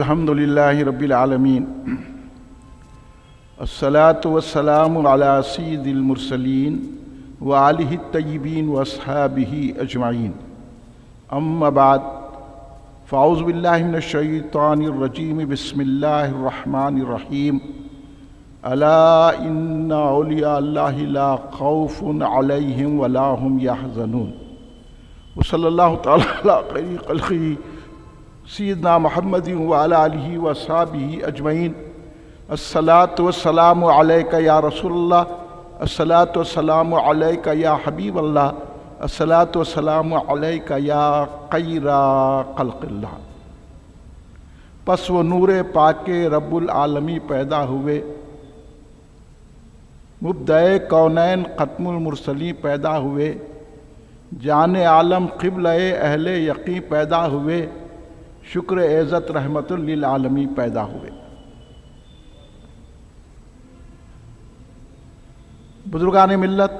الحمدللہ رب العالمین الصلاۃ والسلام علی سید المرسلین وآلہ الطیبین واصحابہ اجمعین اما بعد فاعوذ باللہ من الشیطان الرجیم بسم اللہ الرحمن الرحیم الا ان اولیاء اللہ لا خوف علیہم ولا هم یحزنون وصلی اللہ تعالی علی خیر خلقہ سیدنا محمد وعلی آلہ وصحبہ اجمعین الصلاۃ والسلام علیک یا رسول اللہ، الصلاۃ والسلام علیک یا حبیب اللہ، الصلاۃ والسلام علیک یا خیر خلق اللہ۔ پس وہ نور پاک رب العالمی پیدا ہوئے، مبدئ کونین ختم المرسلین پیدا ہوئے، جان عالم قبلہ اہل یقین پیدا ہوئے، شکر عزت رحمت للعالمین پیدا ہوئے۔ بزرگان ملت،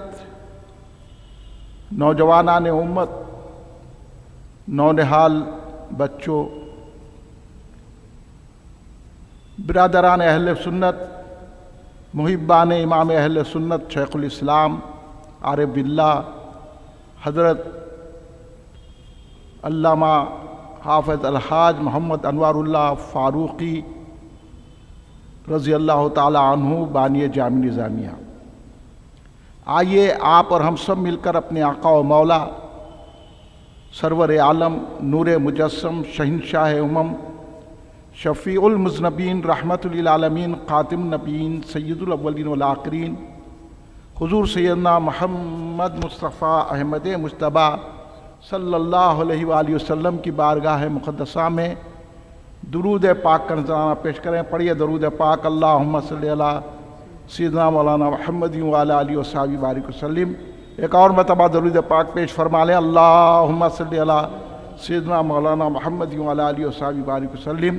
نوجوانان امت، نونہال بچوں، برادران اہل سنت، محبان امام اہل سنت شیخ الاسلام عارف باللہ حضرت علامہ حافظ الحاج محمد انوار اللہ فاروقی رضی اللہ تعالی عنہ بانی جامع نظامیہ، آئیے آپ اور ہم سب مل کر اپنے آقا و مولا سرور عالم نور مجسم شہنشاہ امم شفیع المذنبین رحمت للعالمین خاتم النبیین سید الاولین والآخرین حضور سیدنا محمد مصطفیٰ احمد مجتبیٰ صلی اللہ علیہ وآلہ وسلم کی بارگاہ مقدسہ میں درود پاک کا نذرانہ پیش کریں۔ پڑھیے درود پاک، اللہم صلی علی سیدنا مولانا محمد وعلی آلہ وصحبہ بارک وسلم۔ ایک اور مرتبہ درود پاک پیش فرما لیں، اللہم صلی علی سیدنا مولانا محمد وعلی آلہ وصحبہ بارک وسلم۔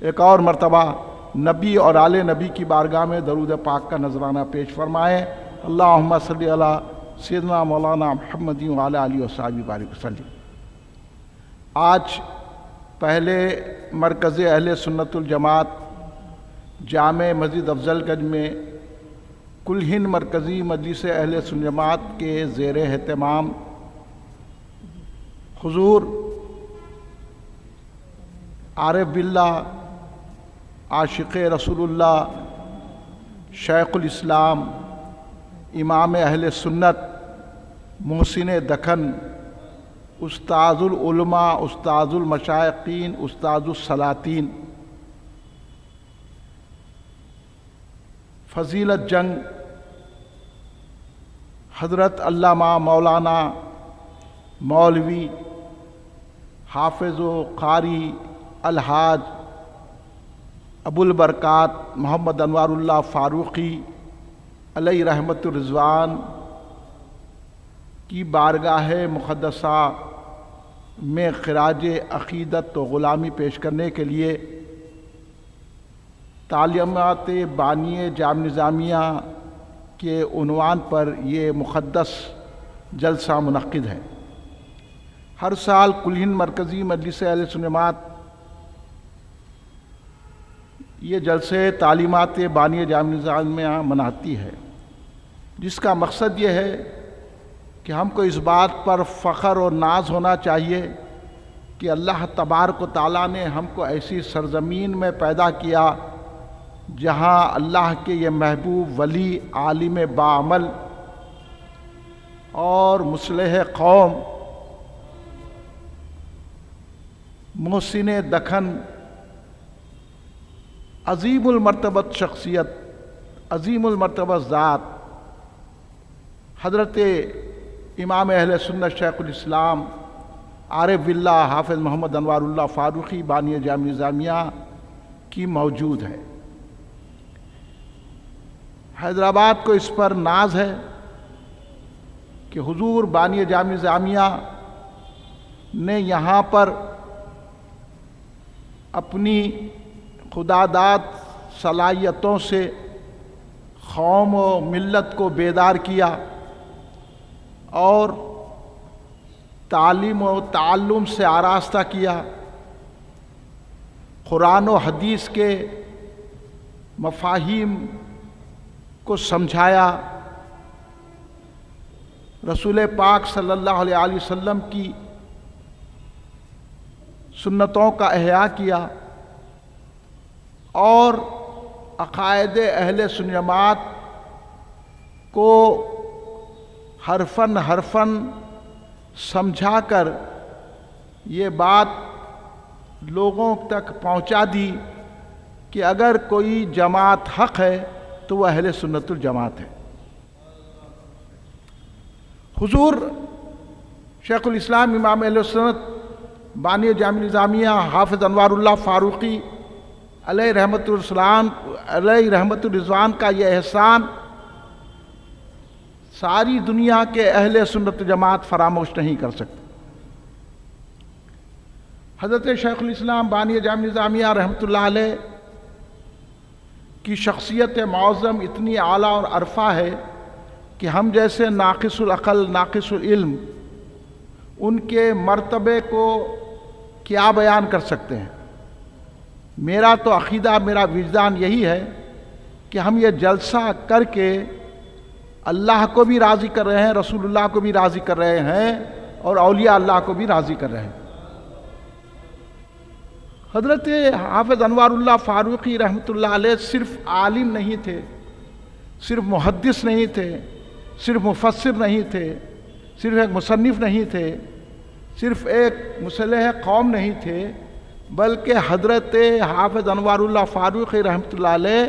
ایک اور مرتبہ نبی اور آل نبی کی بارگاہ میں درود پاک کا نذرانہ پیش فرمائیں، اللہم صلی علی سیدنا مولانا محمد وعلی آلہ وصحبہ بارک وسلم۔ آج پہلے مرکز اہل سنت الجماعت جامع مسجد افضل گنج میں کل ہند مرکزی مجلس اہل سنت جماعت کے زیر اہتمام حضور عارف باللہ عاشق رسول اللہ شیخ الاسلام امام اہل سنت محسن دکن استاذ العلماء استاذ المشائقین استاذ السلاطین فضیلت جنگ حضرت علامہ مولانا مولوی حافظ و قاری الحاج ابو البرکات محمد انوار اللہ فاروقی علیہ رحمت الرضوان کی بارگاہ مقدسہ میں خراج عقیدت و غلامی پیش کرنے کے لیے تعلیمات بانی جامع نظامیہ کے عنوان پر یہ مقدس جلسہ منعقد ہے۔ ہر سال کل ہند مرکزی مجلس اہل سنت جماعت یہ جلسے تعلیمات بانی جامع نظامیہ مناتی ہے، جس کا مقصد یہ ہے کہ ہم کو اس بات پر فخر اور ناز ہونا چاہیے کہ اللہ تبارک و تعالیٰ نے ہم کو ایسی سرزمین میں پیدا کیا جہاں اللہ کے یہ محبوب ولی عالم باعمل اور مصلح قوم محسن دکن عظیم المرتبت شخصیت عظیم المرتبت ذات حضرت امام اہل سنت شیخ الاسلام عارف باللہ حافظ محمد انوار اللہ فاروقی بانی جامع نظامیہ کی موجود ہے۔ حیدرآباد کو اس پر ناز ہے کہ حضور بانی جامع نظامیہ نے یہاں پر اپنی خداداد صلاحیتوں سے قوم و ملت کو بیدار کیا اور تعلیم و تعلم سے آراستہ کیا، قرآن و حدیث کے مفاہیم کو سمجھایا، رسول پاک صلی اللہ علیہ وسلم کی سنتوں کا احیاء کیا اور عقائد اہل سنت جماعت کو حرفاً حرفاً سمجھا کر یہ بات لوگوں تک پہنچا دی کہ اگر کوئی جماعت حق ہے تو وہ اہل سنت الجماعت ہے۔ حضور شیخ الاسلام امام اہل سنت بانی جامع نظامیہ حافظ انوار اللہ فاروقی علیہ رحمت الرضوان کا یہ احسان ساری دنیا کے اہل سنت جماعت فراموش نہیں کر سکتے۔ حضرت شیخ الاسلام بانی جامع نظامیہ رحمۃ اللہ علیہ کی شخصیت معظم اتنی اعلیٰ اور عرفہ ہے کہ ہم جیسے ناقص العقل ناقص العلم ان کے مرتبے کو کیا بیان کر سکتے ہیں۔ میرا تو عقیدہ، میرا وجدان یہی ہے کہ ہم یہ جلسہ کر کے اللہ کو بھی راضی کر رہے ہیں، رسول اللہ کو بھی راضی کر رہے ہیں اور اولیاء اللہ کو بھی راضی کر رہے ہیں۔ حضرت حافظ انوار اللہ فاروقی رحمۃ اللہ علیہ صرف عالم نہیں تھے، صرف محدث نہیں تھے، صرف مفسر نہیں تھے، صرف ایک مصنف نہیں تھے، صرف ایک مصلح قوم نہیں تھے، بلکہ حضرت حافظ انوار اللہ فاروقی رحمۃ اللہ علیہ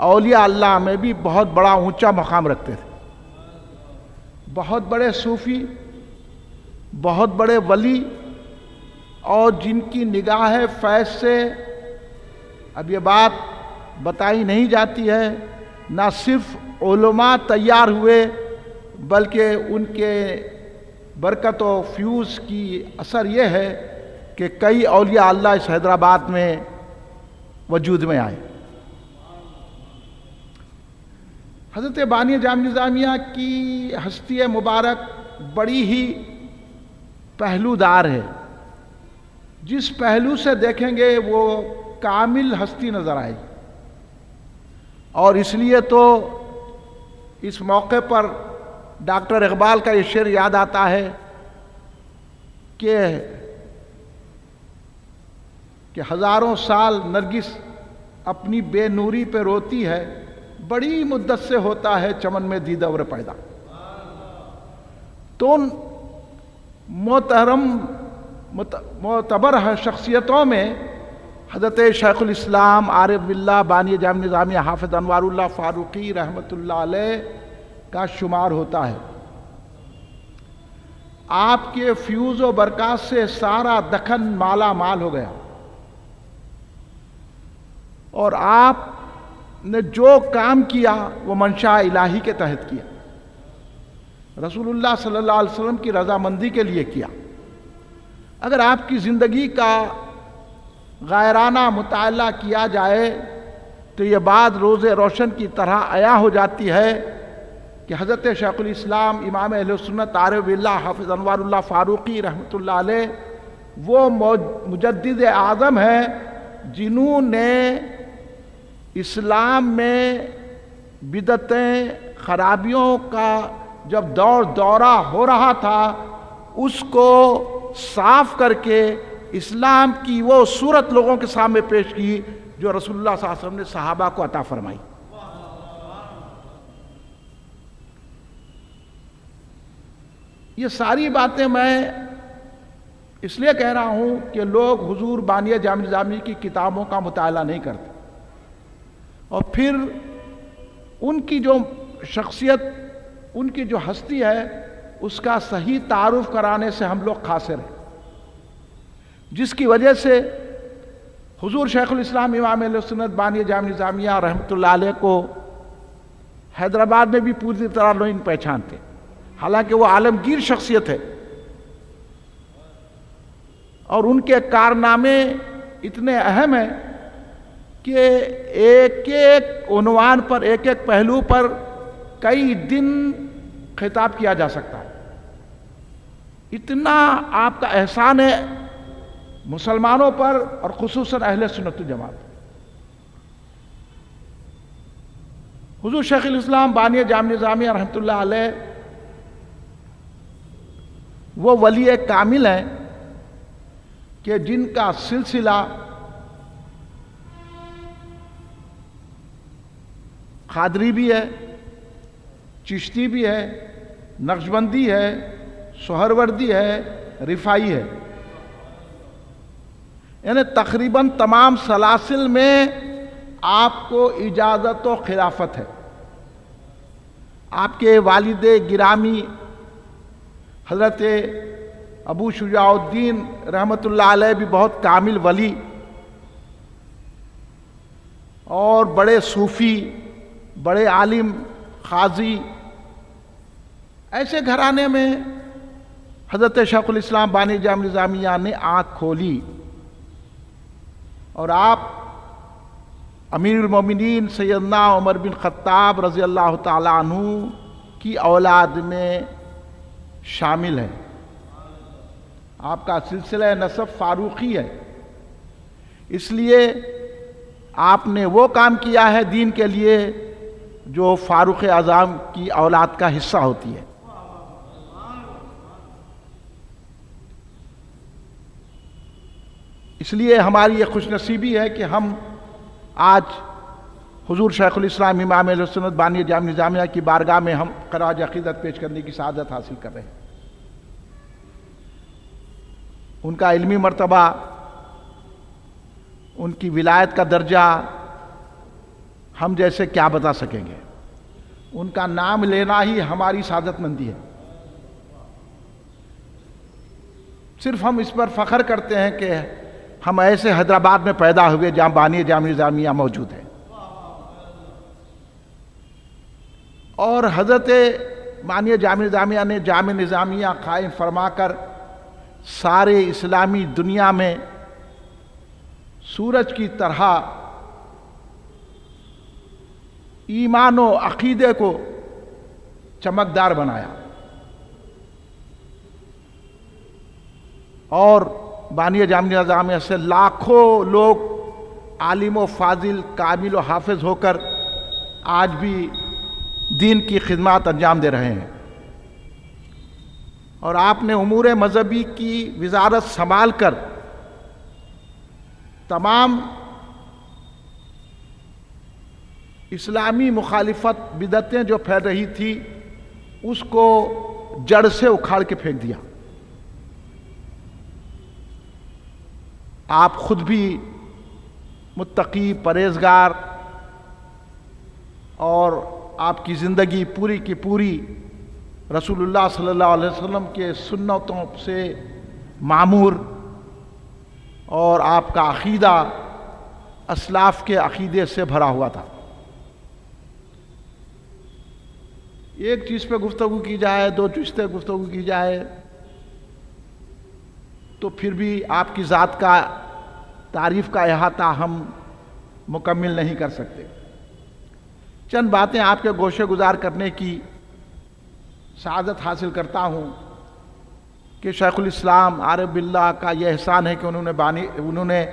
اولیاء اللہ میں بھی بہت بڑا اونچا مقام رکھتے تھے۔ بہت بڑے صوفی، بہت بڑے ولی، اور جن کی نگاہ فیض سے اب یہ بات بتائی نہیں جاتی ہے، نہ صرف علماء تیار ہوئے بلکہ ان کے برکت و فیوز کی اثر یہ ہے کہ کئی اولیاء اللہ اس حیدرآباد میں وجود میں آئے۔ حضرت بانی جامع نظامیہ کی ہستی مبارک بڑی ہی پہلو دار ہے، جس پہلو سے دیکھیں گے وہ کامل ہستی نظر آئے گی، اور اس لیے تو اس موقع پر ڈاکٹر اقبال کا یہ شعر یاد آتا ہے کہ ہزاروں سال نرگس اپنی بے نوری پہ روتی ہے، بڑی مدت سے ہوتا ہے چمن میں دیدور پیدا۔ تو ان محترم معتبر شخصیتوں میں حضرت شیخ الاسلام عارف باللہ بانی جامع نظامیہ حافظ انوار اللہ فاروقی رحمۃ اللہ علیہ کا شمار ہوتا ہے۔ آپ کے فیوز و برکات سے سارا دکن مالا مال ہو گیا، اور آپ نے جو کام کیا وہ منشاء الہی کے تحت کیا، رسول اللہ صلی اللہ علیہ وسلم کی رضامندی کے لیے کیا۔ اگر آپ کی زندگی کا غیرانہ مطالعہ کیا جائے تو یہ بات روز روشن کی طرح عیاں ہو جاتی ہے کہ حضرت شیخ الاسلام امام اہل سنت عارف باللہ حافظ انوار اللہ فاروقی رحمۃ اللہ علیہ وہ مجدد اعظم ہیں جنہوں نے اسلام میں بدعتیں خرابیوں کا جب دورہ ہو رہا تھا اس کو صاف کر کے اسلام کی وہ صورت لوگوں کے سامنے پیش کی جو رسول اللہ صلی اللہ علیہ وسلم نے صحابہ کو عطا فرمائی۔ یہ ساری باتیں میں اس لیے کہہ رہا ہوں کہ لوگ حضور بانی جامع نظامیہ کی کتابوں کا مطالعہ نہیں کرتے، اور پھر ان کی جو شخصیت، ان کی جو ہستی ہے اس کا صحیح تعارف کرانے سے ہم لوگ قاصر ہیں، جس کی وجہ سے حضور شیخ الاسلام امام اہل سنت بانی جامع نظامیہ رحمۃ اللہ علیہ کو حیدرآباد میں بھی پوری طرح لوگ پہچانتے، حالانکہ وہ عالمگیر شخصیت ہے، اور ان کے کارنامے اتنے اہم ہیں کہ ایک ایک عنوان پر، ایک ایک پہلو پر کئی دن خطاب کیا جا سکتا ہے۔ اتنا آپ کا احسان ہے مسلمانوں پر اور خصوصاً اہل سنت الجماعت، حضور شیخ الاسلام بانی جامع نظامیہ رحمۃ اللہ علیہ وہ ولی کامل ہیں کہ جن کا سلسلہ قادری بھی ہے، چشتی بھی ہے، نقشبندی ہے، سہروردی ہے، رفاعی ہے، یعنی تقریباً تمام سلاسل میں آپ کو اجازت و خلافت ہے۔ آپ کے والد گرامی حضرت ابو شجاع الدین رحمۃ اللہ علیہ بھی بہت کامل ولی اور بڑے صوفی، بڑے عالم، قاضی، ایسے گھرانے میں حضرت شیخ الاسلام بانی جامع نظامیہ نے آنکھ کھولی اور آپ امیر المومنین سیدنا عمر بن خطاب رضی اللہ تعالیٰ عنہ کی اولاد میں شامل ہیں۔ آپ کا سلسلہ نسب فاروقی ہے، اس لیے آپ نے وہ کام کیا ہے دین کے لیے جو فاروق اعظم کی اولاد کا حصہ ہوتی ہے۔ اس لیے ہماری یہ خوش نصیبی ہے کہ ہم آج حضور شیخ الاسلام امام اہل سنت بانی جامع نظامیہ کی بارگاہ میں ہم خراج عقیدت پیش کرنے کی سعادت حاصل کر رہے ہیں۔ ان کا علمی مرتبہ، ان کی ولایت کا درجہ ہم جیسے کیا بتا سکیں گے، ان کا نام لینا ہی ہماری سعادت مندی ہے۔ صرف ہم اس پر فخر کرتے ہیں کہ ہم ایسے حیدرآباد میں پیدا ہوئے جہاں بانی جامع نظامیہ موجود ہے، اور حضرت بانی جامع نظامیہ نے جامع نظامیہ قائم فرما کر سارے اسلامی دنیا میں سورج کی طرح ایمان و عقیدے کو چمکدار بنایا، اور بانی جامع نظامیہ سے لاکھوں لوگ عالم و فاضل، کامل و حافظ ہو کر آج بھی دین کی خدمات انجام دے رہے ہیں، اور آپ نے امور مذہبی کی وزارت سنبھال کر تمام اسلامی مخالفت بدعتیں جو پھیل رہی تھی اس کو جڑ سے اکھاڑ کے پھینک دیا۔ آپ خود بھی متقی، پرہیزگار، اور آپ کی زندگی پوری کی پوری رسول اللہ صلی اللہ علیہ وسلم کے سنتوں سے معمور، اور آپ کا عقیدہ اسلاف کے عقیدے سے بھرا ہوا تھا۔ ایک چیز پہ گفتگو کی جائے، دو چیز پہ گفتگو کی جائے تو پھر بھی آپ کی ذات کا تعریف کا احاطہ ہم مکمل نہیں کر سکتے۔ چند باتیں آپ کے گوشے گزار کرنے کی سعادت حاصل کرتا ہوں کہ شیخ الاسلام عارف باللہ کا یہ احسان ہے کہ انہوں نے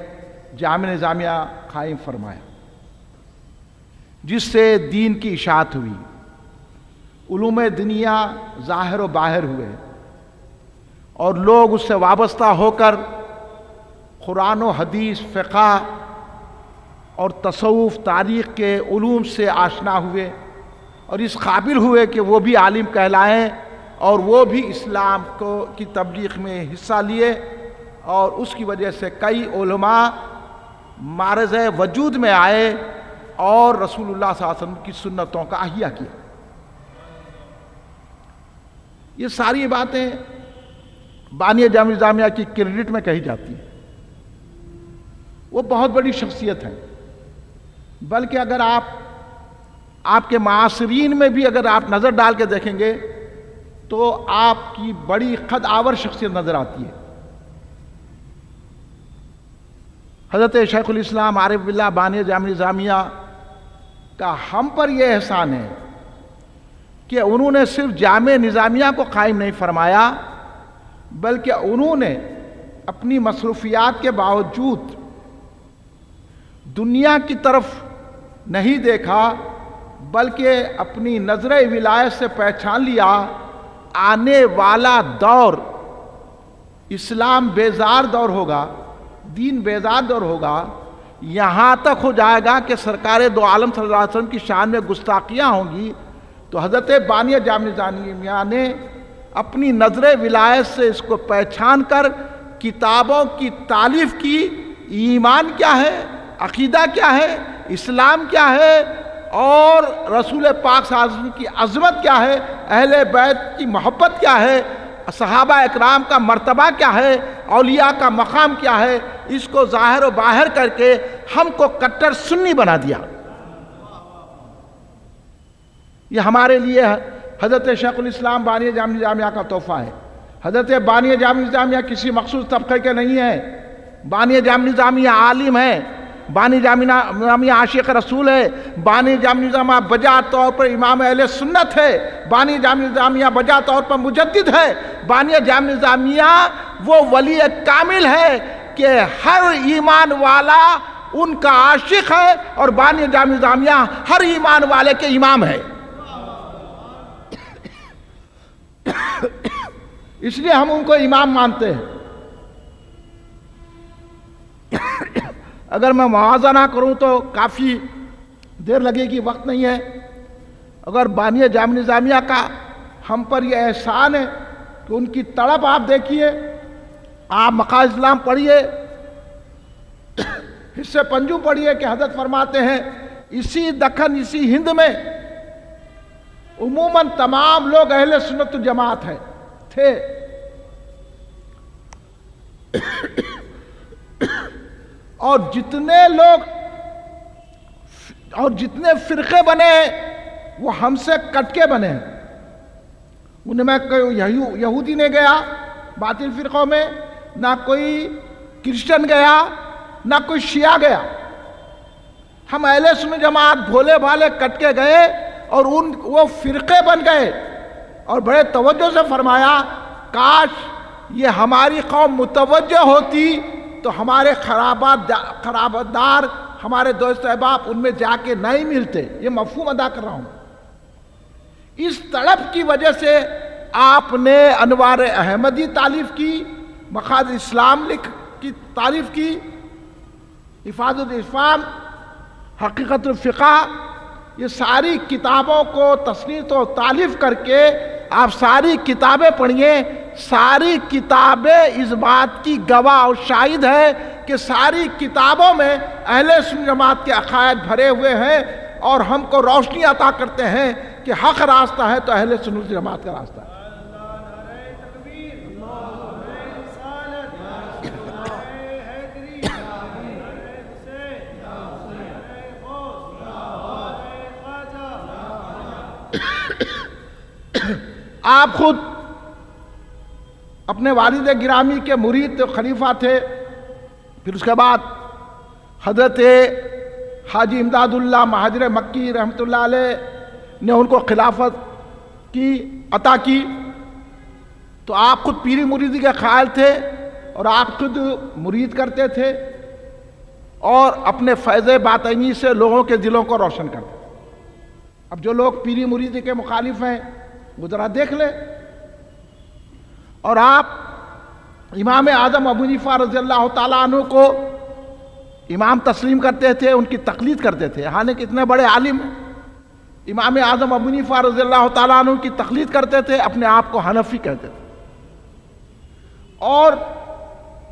جامع نظامیہ قائم فرمایا، جس سے دین کی اشاعت ہوئی، علوم دنیا ظاہر و باہر ہوئے، اور لوگ اس سے وابستہ ہو کر قرآن و حدیث، فقہ اور تصوف، تاریخ کے علوم سے آشنا ہوئے، اور اس قابل ہوئے کہ وہ بھی عالم کہلائیں، اور وہ بھی اسلام کی تبلیغ میں حصہ لیے، اور اس کی وجہ سے کئی علماء معرض وجود میں آئے اور رسول اللہ صلی اللہ علیہ وسلم کی سنتوں کا احیاء کیا۔ یہ ساری باتیں بانی جامع نظامیہ کی کریڈٹ میں کہی جاتی ہیں۔ وہ بہت بڑی شخصیت ہیں، بلکہ اگر آپ کے معاصرین میں بھی اگر آپ نظر ڈال کے دیکھیں گے تو آپ کی بڑی قد آور شخصیت نظر آتی ہے۔ حضرت شیخ الاسلام عارف باللہ بانی جامع نظامیہ کا ہم پر یہ احسان ہے کہ انہوں نے صرف جامع نظامیہ کو قائم نہیں فرمایا، بلکہ انہوں نے اپنی مصروفیات کے باوجود دنیا کی طرف نہیں دیکھا، بلکہ اپنی نظر ولایت سے پہچان لیا آنے والا دور اسلام بیزار دور ہوگا، دین بیزار دور ہوگا، یہاں تک ہو جائے گا کہ سرکار دو عالم صلی اللہ علیہ وسلم کی شان میں گستاخیاں ہوں گی۔ تو حضرت بانی جامع نظامیہ نے اپنی نظر ولایت سے اس کو پہچان کر کتابوں کی تالیف کی، ایمان کیا ہے، عقیدہ کیا ہے، اسلام کیا ہے، اور رسول پاک صلی اللہ علیہ وسلم کی عظمت کیا ہے، اہل بیت کی محبت کیا ہے، صحابہ اکرام کا مرتبہ کیا ہے، اولیاء کا مقام کیا ہے، اس کو ظاہر و باہر کر کے ہم کو کٹر سنی بنا دیا۔ یہ ہمارے لیے حضرت شیخ الاسلام بانی جامع نظامیہ کا تحفہ ہے۔ حضرت بانی جامع نظامیہ کسی مخصوص طبقے کے نہیں ہیں، بانی جامع نظامیہ عالم ہے، بانی جامع نظامیہ عاشق رسول ہے، بانی جامع نظامیہ بجا طور پر امام اہل سنت ہے، بانی جامع نظامیہ بجا طور پر مجدد ہے، بانی جامع نظامیہ وہ ولی کامل ہے کہ ہر ایمان والا ان کا عاشق ہے، اور بانی جامع نظامیہ ہر ایمان والے کے امام ہے۔ اس لیے ہم ان کو امام مانتے ہیں۔ اگر میں موازنہ کروں تو کافی دیر لگے گی، وقت نہیں ہے۔ اگر بانی جامع نظامیہ کا ہم پر یہ احسان ہے کہ ان کی تڑپ آپ دیکھیے، آپ مقاصد اسلام پڑھیے، حصے پنجو پڑھیے کہ حضرت فرماتے ہیں اسی دکن اسی ہند میں عموماً تمام لوگ اہل سنت جماعت تھے، اور جتنے لوگ اور جتنے فرقے بنے وہ ہم سے کٹ کے بنے ہیں۔ ان میں کوئی یہودی نے گیا باطل فرقوں میں، نہ کوئی کرسچن گیا، نہ کوئی شیعہ گیا۔ ہم اہل سنت جماعت بھولے بھالے کٹ کے گئے اور وہ فرقے بن گئے، اور بڑے توجہ سے فرمایا کاش یہ ہماری قوم متوجہ ہوتی تو ہمارے خرابات دار، ہمارے دوست احباب ان میں جا کے نہیں ملتے۔ یہ مفہوم ادا کر رہا ہوں۔ اس تڑپ کی وجہ سے آپ نے انوار احمدی تالیف کی، مقاصد اسلام کی تالیف کی، حفاظت الاسلام، حقیقت الفقہ، یہ ساری کتابوں کو تصنیف و تالیف کر کے آپ ساری کتابیں پڑھیے۔ ساری کتابیں اس بات کی گواہ اور شاہد ہے کہ ساری کتابوں میں اہل سنت جماعت کے عقائد بھرے ہوئے ہیں، اور ہم کو روشنی عطا کرتے ہیں کہ حق راستہ ہے تو اہل سنت جماعت کا راستہ ہے۔ آپ خود اپنے والد گرامی کے مرید خلیفہ تھے، پھر اس کے بعد حضرت حاجی امداد اللہ مہاجر مکی رحمۃ اللہ علیہ نے ان کو خلافت کی عطا کی۔ تو آپ خود پیری مریدی کے قائل تھے، اور آپ خود مرید کرتے تھے، اور اپنے فیض باطنی سے لوگوں کے دلوں کو روشن کرتے۔ اب جو لوگ پیری مریدی کے مخالف ہیں وہ ذرا دیکھ لیں۔ اور آپ امام اعظم ابو حنیفہ رضی اللہ تعالیٰ عنہ کو امام تسلیم کرتے تھے، ان کی تقلید کرتے تھے، حالانکہ اتنے بڑے عالم ہیں۔ امام اعظم ابو حنیفہ رضی اللہ تعالیٰ عنہ کی تقلید کرتے تھے، اپنے آپ کو حنفی کہتے تھے، اور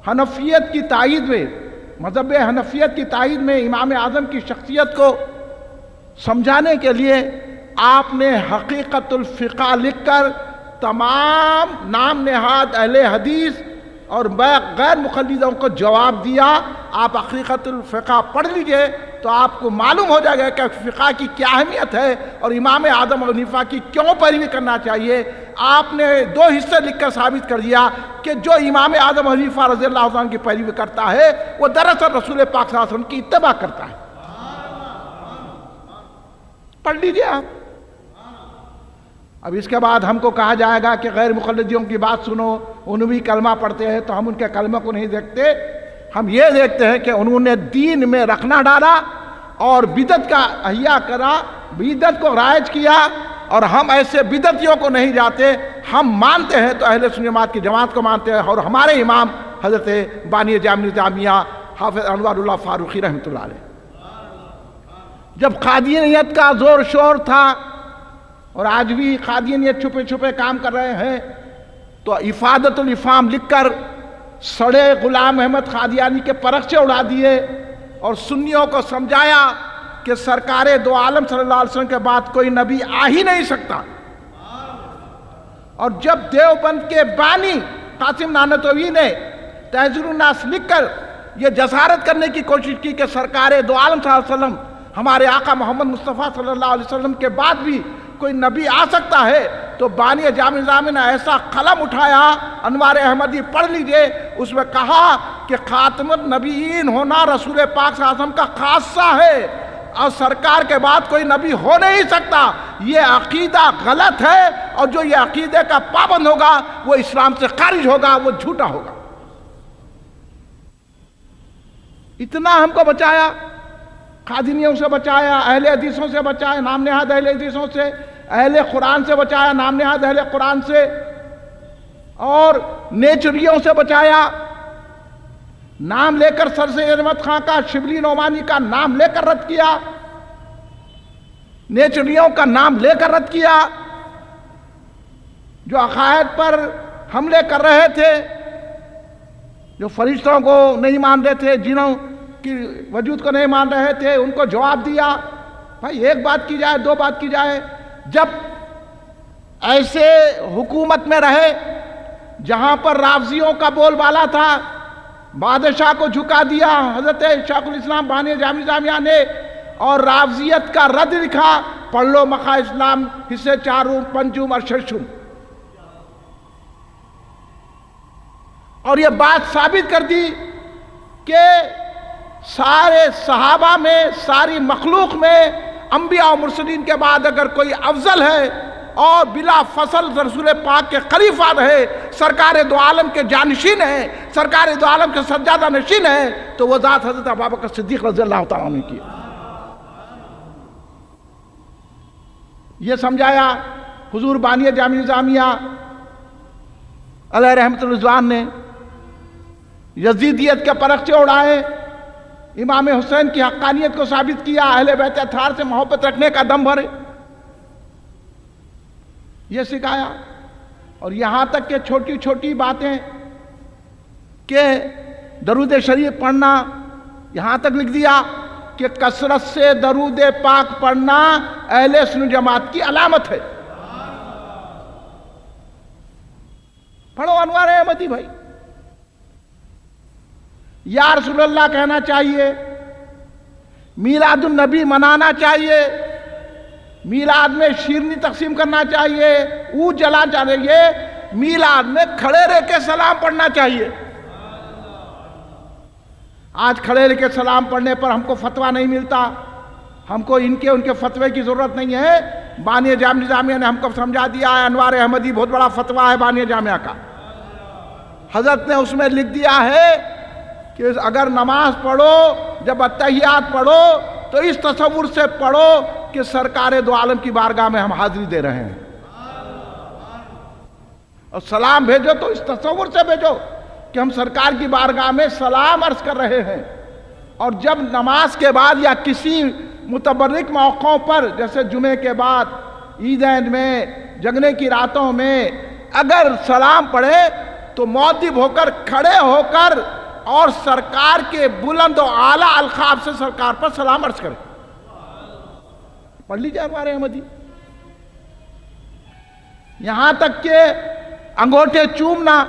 حنفیت کی تائید میں، مذہب حنفیت کی تائید میں امام اعظم کی شخصیت کو سمجھانے کے لیے آپ نے حقیقت الفقہ لکھ کر تمام نام نہاد اہل حدیث اور غیر مقلدوں کو جواب دیا۔ آپ حقیقت الفقہ پڑھ لیجئے تو آپ کو معلوم ہو جائے گا کہ فقہ کی کیا اہمیت ہے اور امام اعظم ابو حنیفہ کی کیوں پیروی کرنا چاہیے۔ آپ نے 2 حصے لکھ کر ثابت کر دیا کہ جو امام اعظم ابو حنیفہ رضی اللہ عنہ کی پیروی کرتا ہے وہ دراصل رسول پاک صلی اللہ علیہ وسلم کی اتباع کرتا ہے۔ پڑھ لیجئے آپ۔ اب اس کے بعد ہم کو کہا جائے گا کہ غیر مقلدیوں کی بات سنو، انہوں بھی کلمہ پڑھتے ہیں، تو ہم ان کے کلمہ کو نہیں دیکھتے، ہم یہ دیکھتے ہیں کہ انہوں نے دین میں رکھنا ڈالا اور بدعت کا احیا کرا، بدعت کو رائج کیا، اور ہم ایسے بدعتیوں کو نہیں جاتے، ہم مانتے ہیں تو اہل سنت جماعت کی جماعت کو مانتے ہیں، اور ہمارے امام حضرت بانی جامع نظامیہ حافظ انوار اللہ فاروقی رحمۃ اللہ علیہ، جب قادیانیت کا زور شور تھا اور آج بھی قادیانیت چھپے چھپے کام کر رہے ہیں، تو افادۃ الافہام لکھ کر سڑے غلام احمد قادیانی کے پرخچے اڑا دیے اور سنیوں کو سمجھایا کہ سرکار دو عالم صلی اللہ علیہ وسلم کے بعد کوئی نبی آ ہی نہیں سکتا۔ اور جب دیوبند کے بانی قاسم نانوتوی نے تہذیب الناس لکھ کر یہ جسارت کرنے کی کوشش کی کہ سرکار دو عالم صلی اللہ علیہ وسلم ہمارے آقا محمد مصطفیٰ صلی اللہ علیہ وسلم کے بعد بھی کوئی نبی آ سکتا ہے، تو بانی جامع نظامیہ نے ایسا قلم اٹھایا، انوار احمدی پڑھ لیجئے، اس میں کہا کہ خاتم النبیین ہونا رسول پاک صلی اللہ علیہ وسلم کا خاصہ ہے، اور سرکار کے بعد کوئی نبی ہو نہیں سکتا، یہ عقیدہ غلط ہے، اور جو یہ عقیدے کا پابند ہوگا وہ اسلام سے خارج ہوگا، وہ جھوٹا ہوگا۔ اتنا ہم کو بچایا، قادیانیوں سے بچایا، اہل حدیثوں سے بچایا، نام نہاد اہل حدیثوں سے، اہل قرآن سے بچایا، نام نہاد اہل قرآن سے، اور نیچریوں سے بچایا، نام لے کر سر سید احمد خان کا، شبلی نعمانی کا نام لے کر رد کیا، نیچریوں کا نام لے کر رد کیا، جو عقائد پر حملے کر رہے تھے، جو فرشتوں کو نہیں مان رہے تھے، جنوں کی وجود کو نہیں مان رہے تھے، ان کو جواب دیا۔ بھائی ایک بات کی جائے، دو بات کی جائے، جب ایسے حکومت میں رہے جہاں پر رافضیوں کا بول بالا تھا، بادشاہ کو جھکا دیا حضرت شیخ الاسلام بانی جامع نظامیہ نے، اور رافضیت کا رد لکھا، پڑھ لو مقا اسلام حصے چارم پنجم اور ششم، اور یہ بات ثابت کر دی کہ سارے صحابہ میں، ساری مخلوق میں، انبیاء و مرسلین کے بعد اگر کوئی افضل ہے اور بلا فصل رسول پاک کے خلیفہ رہے، سرکار دو عالم کے جانشین ہیں، سرکار دو عالم کے سجادہ نشین ہیں، تو وہ ذات حضرت ابوبکر صدیق رضی اللہ تعالیٰ عنہ کی۔ یہ سمجھایا حضور بانی جامع نظامیہ علیہ رحمت الرضوان نے، یزیدیت کے پرخچے اڑائے، امام حسین کی حقانیت کو ثابت کیا، اہل بیت اطہار سے محبت رکھنے کا دم بھرے، یہ سکھایا، اور یہاں تک کہ چھوٹی چھوٹی باتیں کہ درود شریف پڑھنا، یہاں تک لکھ دیا کہ کثرت سے درود پاک پڑھنا اہل سنت جماعت کی علامت ہے۔ پڑھو انوار احمدی بھائی، یا رسول اللہ کہنا چاہیے، میلاد النبی منانا چاہیے، میلاد میں شیرنی تقسیم کرنا چاہیے، اود جلا چاہیے، میلاد میں کھڑے رہ کے سلام پڑھنا چاہیے۔ آج کھڑے رہ کے سلام پڑھنے پر ہم کو فتویٰ نہیں ملتا، ہم کو ان کے فتوے کی ضرورت نہیں ہے، بانی جامع نظامیہ نے ہم کو سمجھا دیا ہے، انوار احمدی بہت بڑا فتویٰ ہے بانی جامعہ کا، حضرت نے اس میں لکھ دیا ہے کہ اگر نماز پڑھو، جب اتحیات پڑھو تو اس تصور سے پڑھو کہ سرکار دو عالم کی بارگاہ میں ہم حاضری دے رہے ہیں، اور سلام بھیجو تو اس تصور سے بھیجو کہ ہم سرکار کی بارگاہ میں سلام عرض کر رہے ہیں۔ اور جب نماز کے بعد یا کسی متبرک موقعوں پر، جیسے جمعے کے بعد، عیدین میں، جگنے کی راتوں میں اگر سلام پڑھے تو مؤدب ہو کر، کھڑے ہو کر، اور سرکار کے بلند و اعلیٰ القاب سے سرکار پر سلام عرض کرے۔ پڑھ لیجیے ہمارے احمدی، یہاں تک کہ انگوٹھے چومنا،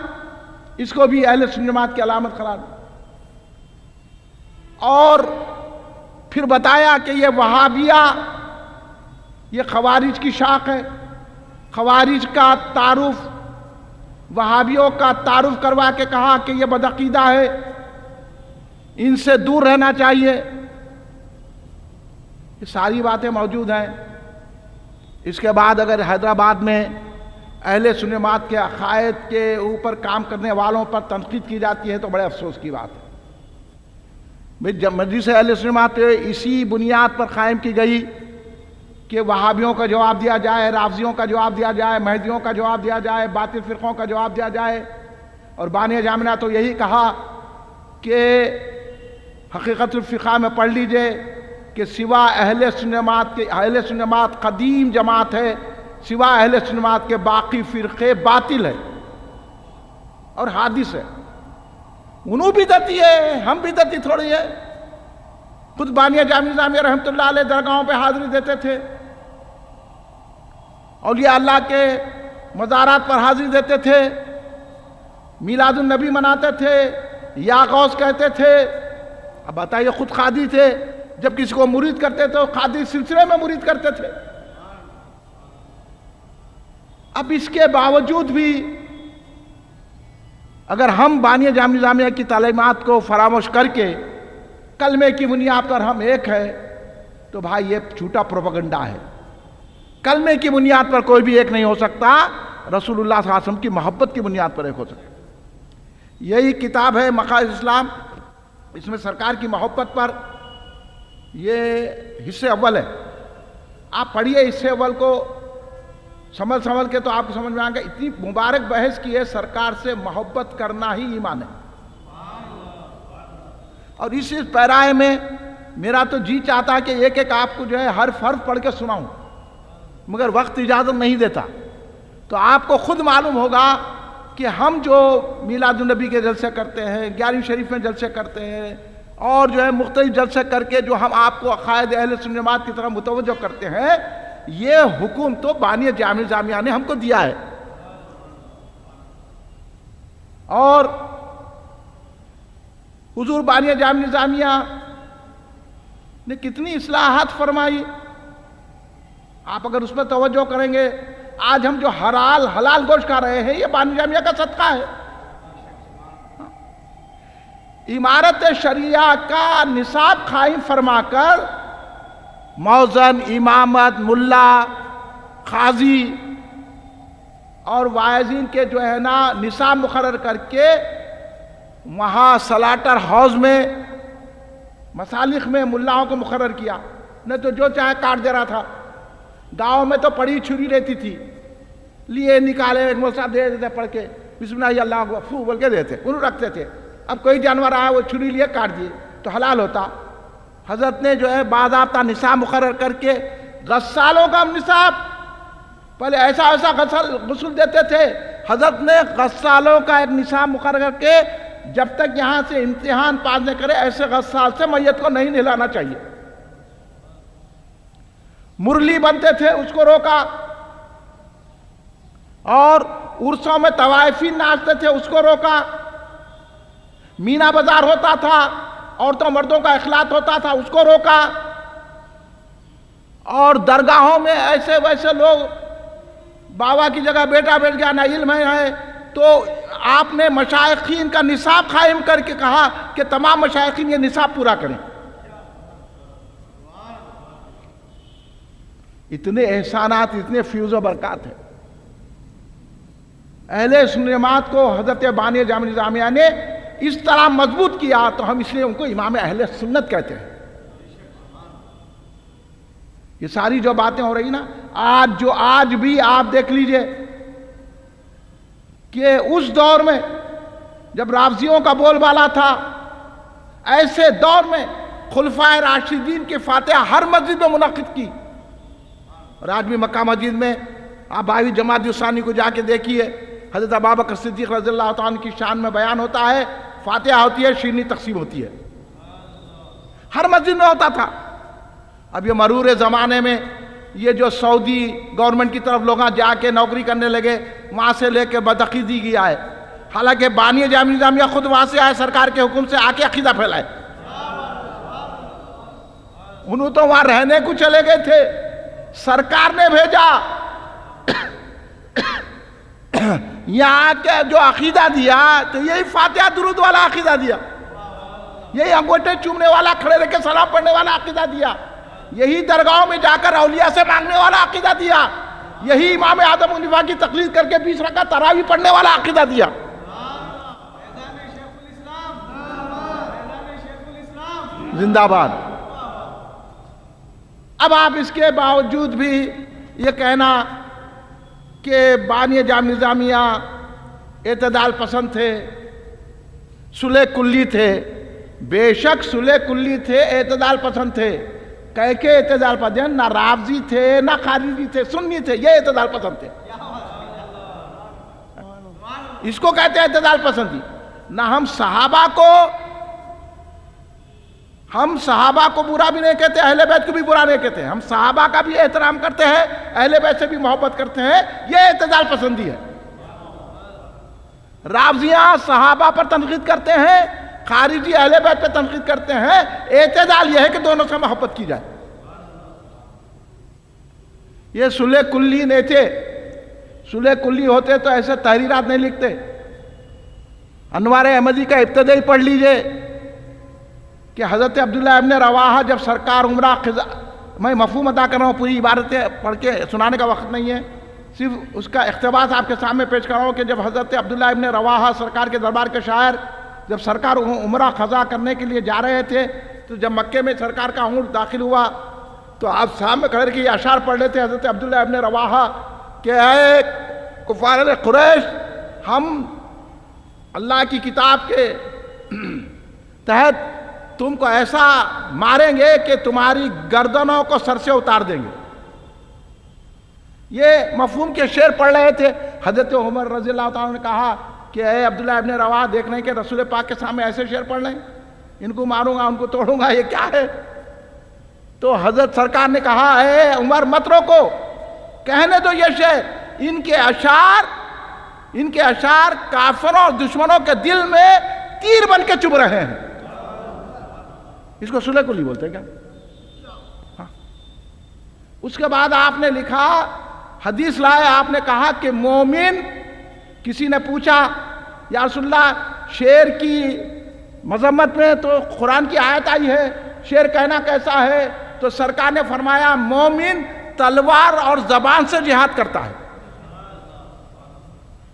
اس کو بھی اہل سنت جماعت کی علامت قرار دی، اور پھر بتایا کہ یہ وہابیہ، یہ خوارج کی شاخ ہے، خوارج کا تعارف، وہابیوں کا تعارف کروا کے کہا کہ یہ بدعقیدہ ہے، ان سے دور رہنا چاہیے۔ یہ ساری باتیں موجود ہیں، اس کے بعد اگر حیدرآباد میں اہل سنت جماعت کے عقائد کے اوپر کام کرنے والوں پر تنقید کی جاتی ہے تو بڑے افسوس کی بات ہے۔ مجلس اہل سنت جماعت اسی بنیاد پر قائم کی گئی کہ وہابیوں کا جواب دیا جائے، رافضیوں کا جواب دیا جائے، مہدیوں کا جواب دیا جائے، باطل فرقوں کا جواب دیا جائے، اور بانی جامعہ نے تو یہی کہا کہ حقیقت الفقہ میں پڑھ لیجئے کہ سوا اہل سنت جماعت قدیم جماعت ہے، سوا اہل سنت جماعت کے باقی فرقے باطل ہے اور حادث ہے۔ انہوں بدعتی ہے، ہم بدعتی تھوڑی ہے۔ خود بانی جامعہ نظامیہ رحمۃ اللہ علیہ درگاہوں پہ حاضری دیتے تھے، اولیاء اللہ کے مزارات پر حاضری دیتے تھے، میلاد النبی مناتے تھے، یا غوث کہتے تھے۔ اب بتائیے، خود قادری تھے، جب کسی کو مرید کرتے تھے تو قادری سلسلے میں مرید کرتے تھے۔ اب اس کے باوجود بھی اگر ہم بانی جامعہ نظامیہ کی تعلیمات کو فراموش کر کے کلمے کی بنیاد پر ہم ایک ہے تو بھائی یہ جھوٹا پروپیگنڈا ہے۔ کلمے کی بنیاد پر کوئی بھی ایک نہیں ہو سکتا، رسول اللہ صلی اللہ علیہ وسلم کی محبت کی بنیاد پر ایک ہو سکتا۔ یہی کتاب ہے مقاصد اسلام، اس میں سرکار کی محبت پر یہ حصے اول ہے۔ آپ پڑھیے حصے اول کو سنبھل کے تو آپ کو سمجھ میں آئے گا۔ اتنی مبارک بحث کی ہے، سرکار سے محبت کرنا ہی ایمان ہے۔ اور اس پیرائے میں میرا تو جی چاہتا کہ ایک ایک آپ کو جو ہے ہر حرف پڑھ کے سناؤں، مگر وقت اجازت نہیں دیتا۔ تو آپ کو خود معلوم ہوگا کہ ہم جو میلاد النبی کے جلسے کرتے ہیں، 11ویں شریف میں جلسے کرتے ہیں، اور جو ہے مختلف جلسے کر کے جو ہم آپ کو عقائد اہل سنت جماعت کی طرف متوجہ کرتے ہیں، یہ حکم تو بانی جامعہ نظامیہ نے ہم کو دیا ہے۔ اور حضور بانی جامعہ نظامیہ نے کتنی اصلاحات فرمائی، آپ اگر اس پر توجہ کریں گے، آج ہم جو حلال گوشت کھا رہے ہیں یہ بانی جامعہ کا صدقہ ہے۔ امارت شریعہ کا نصاب قائم فرما کر موذن، امامت، ملا، قاضی اور واعظین کے جو ہے نا نصاب مقرر کر کے وہاں سلاٹر ہاؤس میں مسالخ میں ملاؤں کو مقرر کیا، نہ تو جو چاہے کاٹ دے رہا تھا۔ گاؤں میں تو پڑی چھری رہتی تھی، لیے نکالے ایک ملسا دے دیتے پڑھ کے، بسم اللہ اللہ اکبر فو بول کے دیتے، انہوں رکھتے تھے۔ اب کوئی جانور آیا وہ چھری لیے کاٹ دیے تو حلال ہوتا۔ حضرت نے جو ہے باضابطہ نصاب مقرر کر کے غسالوں کا نصاب، پہلے ایسا غسل دیتے تھے، حضرت نے غسالوں کا ایک نصاب مقرر کر کے جب تک یہاں سے امتحان پاس نہ کرے ایسے غسال سے میت کو نہیں نہلانا چاہیے۔ مرلی بنتے تھے اس کو روکا، اور عرسوں میں طوائفین ناچتے تھے اس کو روکا، مینا بازار ہوتا تھا، عورتوں مردوں کا اخلاط ہوتا تھا اس کو روکا، اور درگاہوں میں ایسے ویسے لوگ بابا کی جگہ بیٹا بیٹھ گیا نہ علم ہے، تو آپ نے مشائخین کا نصاب قائم کر کے کہا کہ تمام مشائخین یہ نصاب پورا کریں۔ اتنے احسانات، اتنے فیوز و برکات ہیں۔ اہل سنت جماعت کو حضرت بانی جامعہ نظامیہ نے اس طرح مضبوط کیا تو ہم اس لیے ان کو امام اہل سنت کہتے ہیں۔ یہ ساری جو باتیں ہو رہی نا آج بھی آپ دیکھ لیجئے کہ اس دور میں جب رافضیوں کا بول بالا تھا، ایسے دور میں خلفائے راشدین کی فاتحہ ہر مسجد میں منعقد کی۔ اور آج بھی مکہ مسجد میں آپ 22 جمادی الثانی کو جا کے دیکھیے، حضرت ابوبکر صدیق رضی اللہ تعالیٰ عنہ کی شان میں بیان ہوتا ہے، فاتحہ ہوتی ہے، شیرنی تقسیم ہوتی ہے، ہر مسجد میں ہوتا تھا۔ اب یہ مرور زمانے میں یہ جو سعودی گورنمنٹ کی طرف لوگ جا کے نوکری کرنے لگے، وہاں سے لے کے بدعقیدگی گیا ہے، حالانکہ بانی جامعہ نظامیہ خود وہاں سے آئے، سرکار کے حکم سے آ کے عقیدہ پھیلائے۔ انہوں تو وہاں رہنے کو چلے گئے تھے، سرکار نے بھیجا، یہاں کے جو عقیدہ دیا تو یہی فاتحہ درود والا عقیدہ دیا، یہی انگوٹھے چومنے والا، کھڑے رہ کے سلام پڑھنے والا عقیدہ دیا، یہی درگاہوں میں جا کر اولیاء سے مانگنے والا عقیدہ دیا، یہی امام اعظم حنیفہ کی تقلید کر کے 20 رکعت تراویح پڑھنے والا عقیدہ دیا۔ زندہ باد۔ اب آپ اس کے باوجود بھی یہ کہنا کہ بانی جامع نظامیہ اعتدال پسند تھے، صلح کلی تھے، بے شک صلح کلی تھے، اعتدال پسند تھے، کہہ کے اعتدال پسند، نہ رافضی تھے نہ خارجی تھے، سنی تھے، یہ اعتدال پسند تھے، اس کو کہتے ہیں اعتدال پسندی۔ نہ ہم صحابہ کو برا بھی نہیں کہتے، اہل بیت کو بھی برا نہیں کہتے، ہم صحابہ کا بھی احترام کرتے ہیں، اہل بیت سے بھی محبت کرتے ہیں، یہ اعتدال پسندی ہے۔ رافضیاں صحابہ پر تنقید کرتے ہیں، خارجی اہل بیت پر تنقید کرتے ہیں، اعتدال یہ ہے کہ دونوں سے محبت کی جائے۔ یہ صلح کلی نہیں تھے، صلح کلی ہوتے تو ایسے تحریرات نہیں لکھتے۔ انوار احمدی کا ابتدائی پڑھ لیجئے کہ حضرت عبداللہ ابن رواحہ جب سرکار عمرہ میں مفہوم ادا کر رہا ہوں، پوری عبارتیں پڑھ کے سنانے کا وقت نہیں ہے، صرف اس کا اقتباس آپ کے سامنے پیش کر رہا ہوں کہ جب حضرت عبداللہ ابن رواحہ سرکار کے دربار کے شاعر، جب سرکار عمرہ قضا کرنے کے لیے جا رہے تھے، تو جب مکے میں سرکار کا اونٹ داخل ہوا تو آپ سامنے کھڑے کے یہ اشعار پڑھ لیتے حضرت عبداللہ ابن رواحہ کہ اے کفار قریش، ہم اللہ کی کتاب کے تحت تم کو ایسا ماریں گے کہ تمہاری گردنوں کو سر سے اتار دیں گے۔ یہ مفہوم کے شعر پڑھ رہے تھے۔ حضرت عمر رضی اللہ تعالیٰ نے کہا کہ اے عبداللہ ابن رواحہ، دیکھ رہے ہیں کہ رسول پاک کے سامنے ایسے شعر پڑھ رہے ہیں، ان کو ماروں گا، ان کو توڑوں گا، یہ کیا ہے؟ تو حضرت سرکار نے کہا اے عمر مت روکو، کہنے دو یہ شعر، ان کے اشعار کافروں اور دشمنوں کے دل میں تیر بن کے چبھ رہے ہیں۔ اس کو صلح کلی بولتے ہیں کیا؟ ہاں۔ اس کے بعد آپ نے لکھا، حدیث لائے، آپ نے کہا کہ مومن، کسی نے پوچھا یا رسول اللہ شعر کی مذمت میں تو قرآن کی آیت آئی ہے، شعر کہنا کیسا ہے؟ تو سرکار نے فرمایا مومن تلوار اور زبان سے جہاد کرتا ہے۔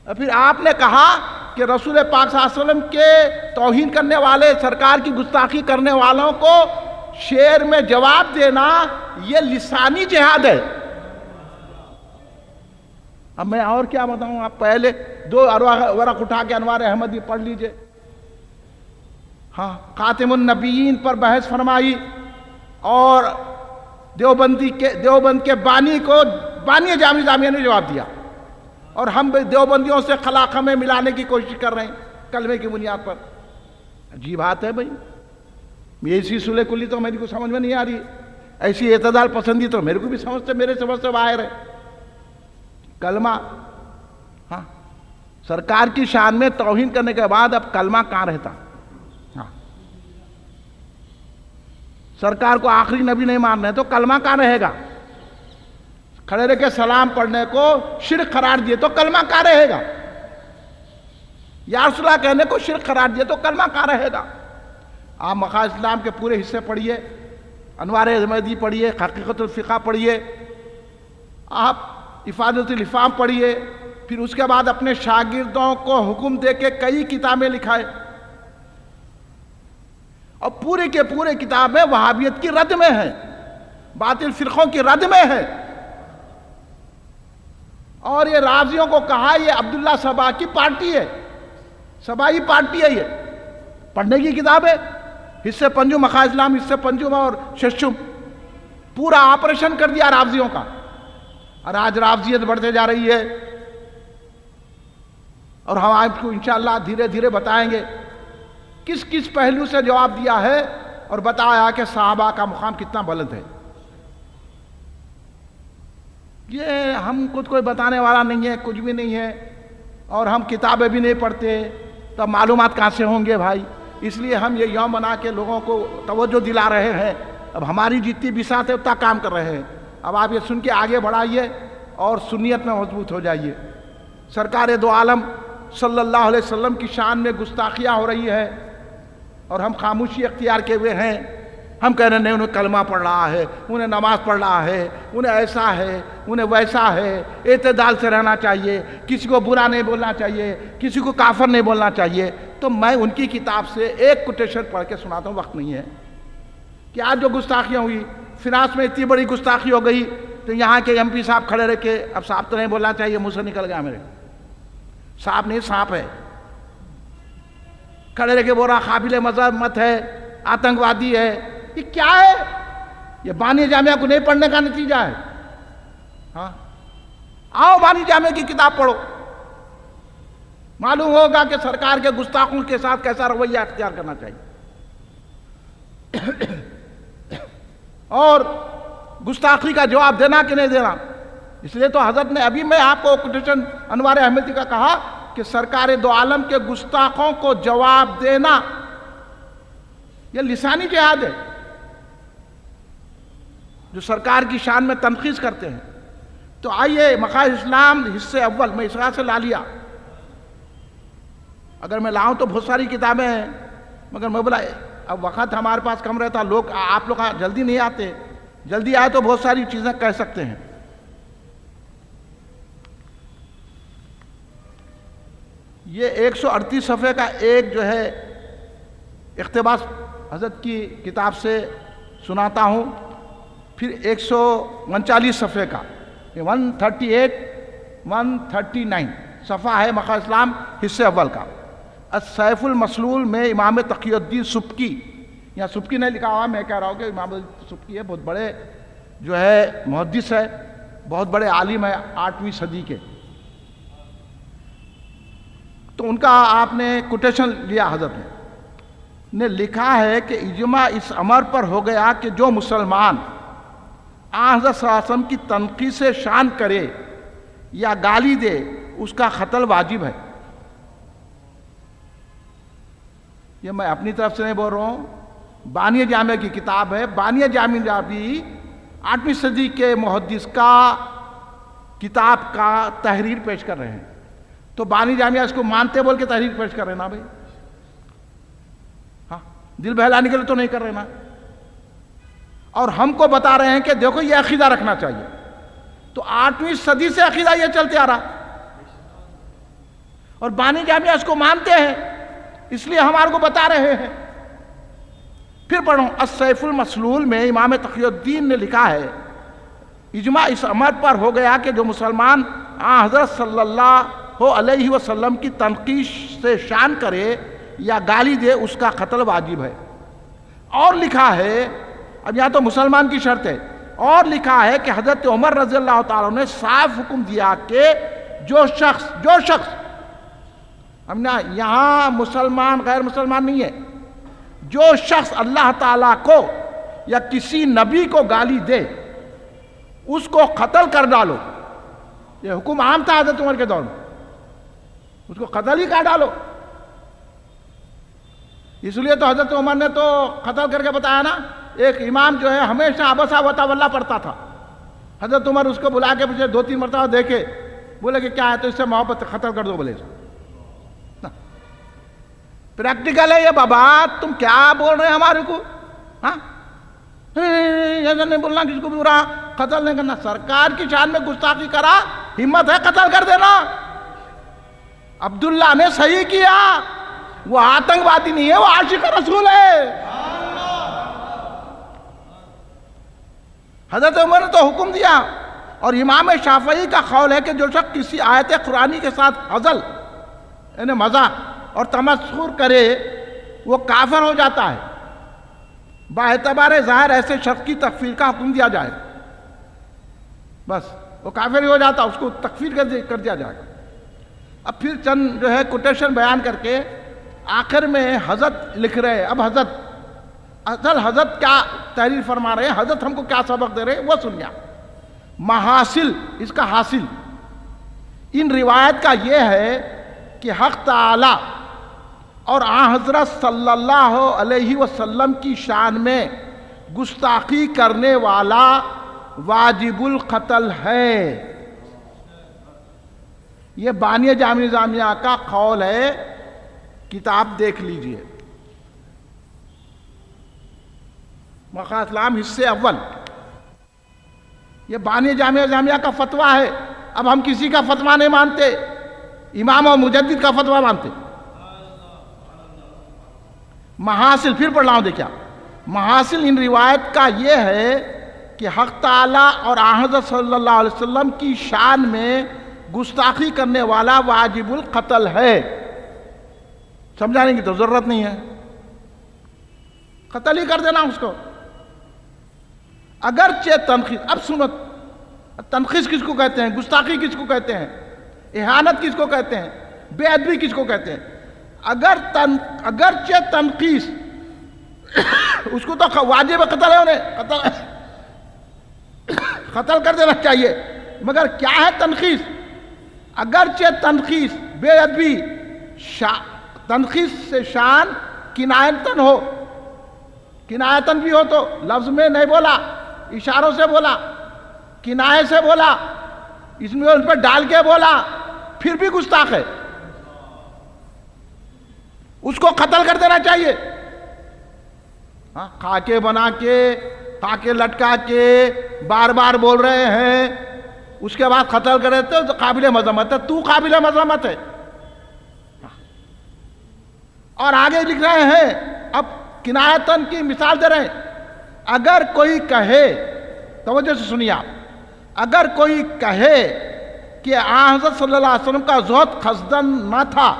اور پھر آپ نے کہا کہ رسول پاک صلی اللہ علیہ وسلم کے توہین کرنے والے، سرکار کی گستاخی کرنے والوں کو شعر میں جواب دینا یہ لسانی جہاد ہے۔ اب میں اور کیا بتاؤں، آپ پہلے 2 ورق اٹھا کے انوار احمدی پڑھ لیجئے۔ ہاں، خاتم النبیین پر بحث فرمائی اور دیوبند کے بانی کو بانی جامع نظامیہ نے جواب دیا، اور ہم دیوبندیوں سے خلاقہ میں ملانے کی کوشش کر رہے ہیں کلمے کی بنیاد پر۔ عجیب بات ہے بھائی، ایسی صلح کلی تو میری کو سمجھ میں نہیں آ رہی، ایسی اعتدال پسندی تو میرے کو بھی میرے سمجھ سے باہر ہے۔ کلمہ، ہاں، سرکار کی شان میں توہین کرنے کے بعد اب کلمہ کہاں رہتا؟ ہاں، سرکار کو آخری نبی نہیں ماننا ہے تو کلمہ کہاں رہے گا؟ کھڑے رہ کے سلام پڑھنے کو شرک قرار دیے تو کلمہ کہاں رہے گا؟ یا رسول اللہ کہنے کو شرک قرار دیے تو کلمہ کہاں رہے گا؟ آپ مقاصد اسلام کے پورے حصے پڑھیے، انوار احمدی پڑھیے، حقیقت الفقہ پڑھیے، آپ افادۃ الافہام پڑھیے، پھر اس کے بعد اپنے شاگردوں کو حکم دے کے کئی کتابیں لکھائے، اور پورے کے پورے کتابیں وہابیت کی رد میں ہیں، باطل فرقوں کی رد میں ہے۔ اور یہ رافضیوں کو کہا یہ عبداللہ سبا کی پارٹی ہے، سبائی پارٹی ہے، یہ پڑھنے کی کتاب ہے، حصہ پنجم مقاصد اسلام، حصہ پنجم اور ششم، پورا آپریشن کر دیا رافضیوں کا، اور آج رافضیت بڑھتے جا رہی ہے۔ اور ہم آپ کو انشاءاللہ دھیرے دھیرے بتائیں گے کس کس پہلو سے جواب دیا ہے، اور بتایا کہ صحابہ کا مقام کتنا بلند ہے۔ یہ ہم خود کوئی بتانے والا نہیں ہے، کچھ بھی نہیں ہے، اور ہم کتابیں بھی نہیں پڑھتے، تو معلومات کہاں سے ہوں گے بھائی؟ اس لیے ہم یہ یوم بنا کے لوگوں کو توجہ دلا رہے ہیں، اب ہماری جتنی بساط ہے اتنا کام کر رہے ہیں۔ اب آپ یہ سن کے آگے بڑھائیے اور سنیت میں مضبوط ہو جائیے۔ سرکار دو عالم صلی اللہ علیہ وسلم کی شان میں گستاخیاں ہو رہی ہے، اور ہم خاموشی اختیار کیے ہوئے ہیں، ہم کہہ رہے ہیں نہیں انہیں کلمہ پڑھ رہا ہے، انہیں نماز پڑھ رہا ہے، انہیں ایسا ہے، انہیں ویسا ہے، اعتدال سے رہنا چاہیے، کسی کو برا نہیں بولنا چاہیے، کسی کو کافر نہیں بولنا چاہیے. تو میں ان کی کتاب سے ایک کوٹیشن پڑھ کے سناتا ہوں، وقت نہیں ہے، کہ آج جو گستاخیاں ہوئی، فراس میں اتنی بڑی گستاخی ہو گئی تو یہاں کے ایم پی صاحب کھڑے رہ کے، اب صاحب تو نہیں بولنا چاہیے، منہ سے نکل گیا میرے، صاحب نہیں سانپ ہے، کھڑے رہ کے بول رہا قابل مذمت ہے، آتنکوادی ہے. یہ کیا ہے؟ یہ بانی جامعہ کو نہیں پڑھنے کا نتیجہ ہے. ہاں آؤ بانی جامعہ کی کتاب پڑھو، معلوم ہوگا کہ سرکار کے گستاخوں کے ساتھ کیسا رویہ اختیار کرنا چاہیے. اور گستاخی کا جواب دینا کہ نہیں دینا. اس لیے تو حضرت نے ابھی میں آپ کو کوٹیشن انوار احمدی کا کہا کہ سرکار دو عالم کے گستاخوں کو جواب دینا یہ لسانی جہاد ہے، جو سرکار کی شان میں تنقید کرتے ہیں. تو آئیے مقاصد اسلام حصے اول میں اس طرح سے لا لیا. اگر میں لاؤں تو بہت ساری کتابیں ہیں، مگر میں بولا اب وقت ہمارے پاس کم رہتا، آپ لوگ جلدی نہیں آتے، جلدی آئے تو بہت ساری چیزیں کہہ سکتے ہیں. یہ 138 صفحے کا ایک جو ہے اقتباس حضرت کی کتاب سے سناتا ہوں. پھر 139 صفحے کا 138 139 صفحہ ہے مقاصد اسلام حصے اول کا. السیف المسلول میں امام تقی الدین سبکی، یہاں سبکی نہیں لکھا ہوا، میں کہہ رہا ہوں کہ امام سبکی ہے، بہت بڑے جو ہے محدث ہے، بہت بڑے عالم ہے 8ویں صدی کے. تو ان کا آپ نے کوٹیشن لیا، حضرت نے لکھا ہے کہ اجماع اس امر پر ہو گیا کہ جو مسلمان حضرت صلی اللہ علیہ وسلم کی تنقید سے شان کرے یا گالی دے اس کا قتل واجب ہے. یہ میں اپنی طرف سے نہیں بول رہا ہوں، بانی جامعہ کی کتاب ہے. بانی جامعہ بھی 8ویں صدی کے محدث کا کتاب کا تحریر پیش کر رہے ہیں. تو بانی جامعہ اس کو مانتے بول کے تحریر پیش کر رہے ہیں نا بھائی. ہاں دل بہلانے کے لیے تو نہیں کر رہے نا. اور ہم کو بتا رہے ہیں کہ دیکھو یہ عقیدہ رکھنا چاہیے. تو 8ویں صدی سے عقیدہ یہ چلتے آ رہا، اور بانی جامعہ اس کو مانتے ہیں، اس لیے ہمارے کو بتا رہے ہیں. پھر پڑھو، السیف المسلول میں امام تقی الدین نے لکھا ہے اجماع اس امر پر ہو گیا کہ جو مسلمان حضرت صلی اللہ علیہ وسلم کی تنقید سے شان کرے یا گالی دے اس کا قتل واجب ہے. اور لکھا ہے، اب یہاں تو مسلمان کی شرط ہے، اور لکھا ہے کہ حضرت عمر رضی اللہ تعالیٰ نے صاف حکم دیا کہ جو شخص ہم نے یہاں مسلمان غیر مسلمان نہیں ہے، جو شخص اللہ تعالیٰ کو یا کسی نبی کو گالی دے اس کو قتل کر ڈالو. یہ حکم عام تھا حضرت عمر کے دور میں، اس کو قتل ہی کر ڈالو. اس لیے تو حضرت عمر نے تو قتل کر کے بتایا نا. ایک امام جو ہے ہمیشہ عبسہ وتولیٰ پڑھتا تھا، حضرت عمر اس کو بلا کے پوچھے 2-3 مرتبہ دیکھے، بولے کہ کیا ہے، تو اس سے محبت قتل کر دو. بولے پریکٹیکل ہے یہ بابا، تم کیا بول رہے ہیں ہمارے کو؟ ہاں ایسا نہیں بولنا، کسی کو بھی برا قتل نہیں کرنا. سرکار کی شان میں گستاخی کرا، ہمت ہے قتل کر دینا. عبداللہ نے صحیح کیا، وہ آتنکوادی نہیں ہے، وہ عاشق رسول ہے. حضرت عمر نے تو حکم دیا. اور امام شافعی کا قول ہے کہ جو شخص کسی آیت قرآنی کے ساتھ ہزل یعنی مذاق اور تمسخر کرے وہ کافر ہو جاتا ہے. باعتبار ظاہر ایسے شخص کی تکفیر کا حکم دیا جائے، بس وہ کافر ہی ہو جاتا، اس کو تکفیر کر دیا جائے گا. اب پھر چند جو ہے کوٹیشن بیان کر کے آخر میں حضرت لکھ رہے. اب حضرت کیا تحریر فرما رہے ہیں، حضرت ہم کو کیا سبق دے رہے ہیں وہ سنیا. محاصل اس کا حاصل ان روایت کا یہ ہے کہ حق تعالی اور حضرت صلی اللہ علیہ وسلم کی شان میں گستاخی کرنے والا واجب القتل ہے. یہ بانی جامع نظامیہ کا قول ہے، کتاب دیکھ لیجئے. موقع اسلام حصے اول، یہ بانی جامعہ اسلامیہ کا فتویٰ ہے. اب ہم کسی کا فتویٰ نہیں مانتے، امام و مجدد کا فتویٰ مانتے. محاصل پھر پڑھ رہا ہوں، دیکھا محاصل ان روایت کا یہ ہے کہ حق تعالیٰ اور حضرت صلی اللہ علیہ وسلم کی شان میں گستاخی کرنے والا واجب القتل ہے. سمجھانے کی تو ضرورت نہیں ہے، قتل ہی کر دینا اس کو. اگرچہ تنخیص، اب سنو، تنخیص کس کو کہتے ہیں، گستاخی کس کو کہتے ہیں، اہانت کس کو کہتے ہیں، بے ادبی کس کو کہتے ہیں. اگرچہ تنقیص اس کو تو واجب قتل ہے، انہیں قتل کر دینا چاہیے، مگر کیا ہے تنقیص؟ اگرچہ تنقیص بے ادبی، تنقیص سے شان کنایتن ہو، کنایتن بھی ہو تو لفظ میں نہیں بولا، اشاروں سے بولا، کنایے سے بولا، اس میں اس پہ ڈال کے بولا، پھر بھی گستاخ ہے، اس کو قتل کر دینا چاہیے. خاکے بنا کے، خاکے لٹکا کے بار بار بول رہے ہیں، اس کے بعد قتل کر دیتے تو قابل مذمت ہے. تو قابل مذمت ہے. اور آگے لکھ رہے ہیں، اب کنایتن کی مثال دے رہے ہیں. اگر کوئی کہے، توجہ سے سنیے آپ، اگر کوئی کہے کہ حضرت صلی اللہ علیہ وسلم کا زہد خزدن نہ تھا،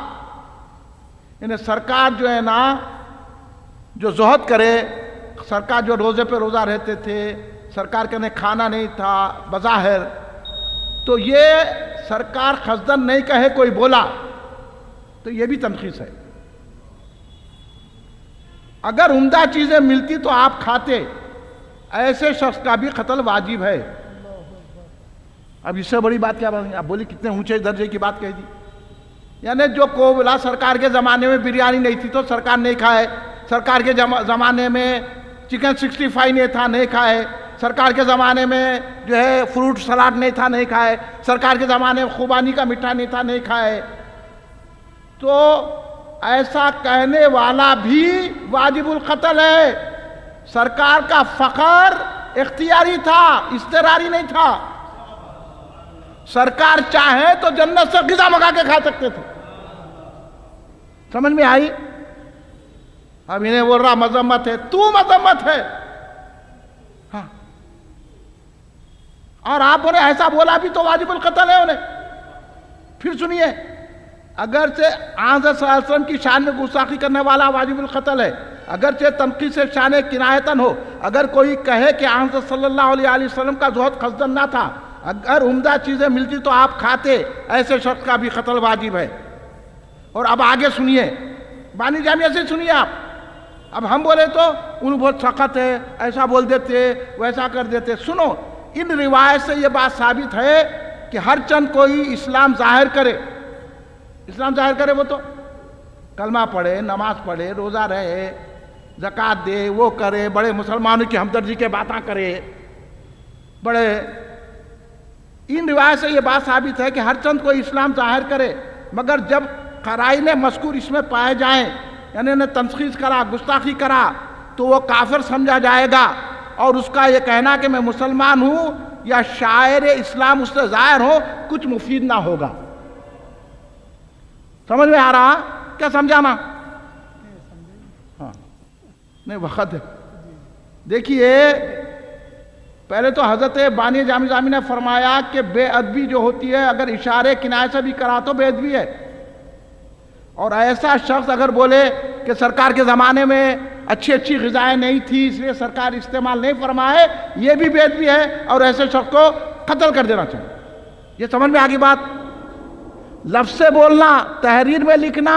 یعنی سرکار جو ہے نا، جو زہد کرے، سرکار جو روزے پہ روزہ رہتے تھے، سرکار کے کھانا نہیں تھا بظاہر، تو یہ سرکار خزدن نہیں کہے کوئی بولا تو یہ بھی تنقیص ہے. اگر عمدہ چیزیں ملتی تو آپ کھاتے، ایسے شخص کا بھی قتل واجب ہے. اب اس سے بڑی بات کیا بات ہے؟ آپ بولی کتنے اونچے درجے کی بات کہہ دی. یعنی جو کو بولا سرکار کے زمانے میں بریانی نہیں تھی تو سرکار نہیں کھائے، سرکار کے زمانے میں چکن 65 نہیں تھا نہیں کھائے، سرکار کے زمانے میں جو ہے فروٹ سلاڈ نہیں تھا نہیں کھائے، سرکار کے زمانے میں خوبانی کا میٹھا نہیں تھا نہیں کھائے. تو ایسا کہنے والا بھی واجب القتل ہے. سرکار کا فقر اختیاری تھا، اضطراری نہیں تھا. سرکار چاہے تو جنت سے غذا منگا کے کھا سکتے تھے. سمجھ میں آئی؟ اب انہیں بول رہا مذمت ہے، تو مذمت ہے. ہاں، اور آپ نے ایسا بولا بھی تو واجب القتل ہے انہیں. پھر سنیے، اگرچہ حضرت صلی اللہ علیہ وسلم کی شان میں گستاخی کرنے والا واجب القتل ہے، اگرچہ تنقیص سے شان کنایتن ہو. اگر کوئی کہے کہ حضرت صلی اللہ علیہ وسلم کا زہد خزدن نہ تھا، اگر عمدہ چیزیں ملتی تو آپ کھاتے، ایسے شخص کا بھی قتل واجب ہے. اور اب آگے سنیے، بانی جامعہ سے سنیے آپ. اب ہم بولے تو ان بہت سخت ہے، ایسا بول دیتے، ویسا کر دیتے. سنو، ان روایت سے یہ بات ثابت ہے کہ ہر چند کوئی اسلام ظاہر کرے، اسلام ظاہر کرے، وہ تو کلمہ پڑھے، نماز پڑھے، روزہ رہے، زکوٰۃ دے، وہ کرے، بڑے مسلمانوں کی ہمدردی کے باتیں کرے، بڑے. ان روایت سے یہ بات ثابت ہے کہ ہر چند کوئی اسلام ظاہر کرے، مگر جب قرائن مذکور اس میں پائے جائیں، یعنی انہیں تنقیص کرا، گستاخی کرا، تو وہ کافر سمجھا جائے گا. اور اس کا یہ کہنا کہ میں مسلمان ہوں یا شاعر اسلام اس سے ظاہر ہو کچھ مفید نہ ہوگا. سمجھ میں آ رہا؟ کیا سمجھانا؟ ہاں، نہیں وقت ہے. دیکھیے، پہلے تو حضرت بانی جامع اسلامیہ نے فرمایا کہ بے ادبی جو ہوتی ہے اگر اشارے کنایے سے بھی کرا تو بے ادبی ہے. اور ایسا شخص اگر بولے کہ سرکار کے زمانے میں اچھی غذائیں نہیں تھی اس لیے سرکار استعمال نہیں فرمائے، یہ بھی بے ادبی ہے اور ایسے شخص کو قتل کر دینا چاہیے. یہ سمجھ میں آگی بات؟ لفظ سے بولنا، تحریر میں لکھنا،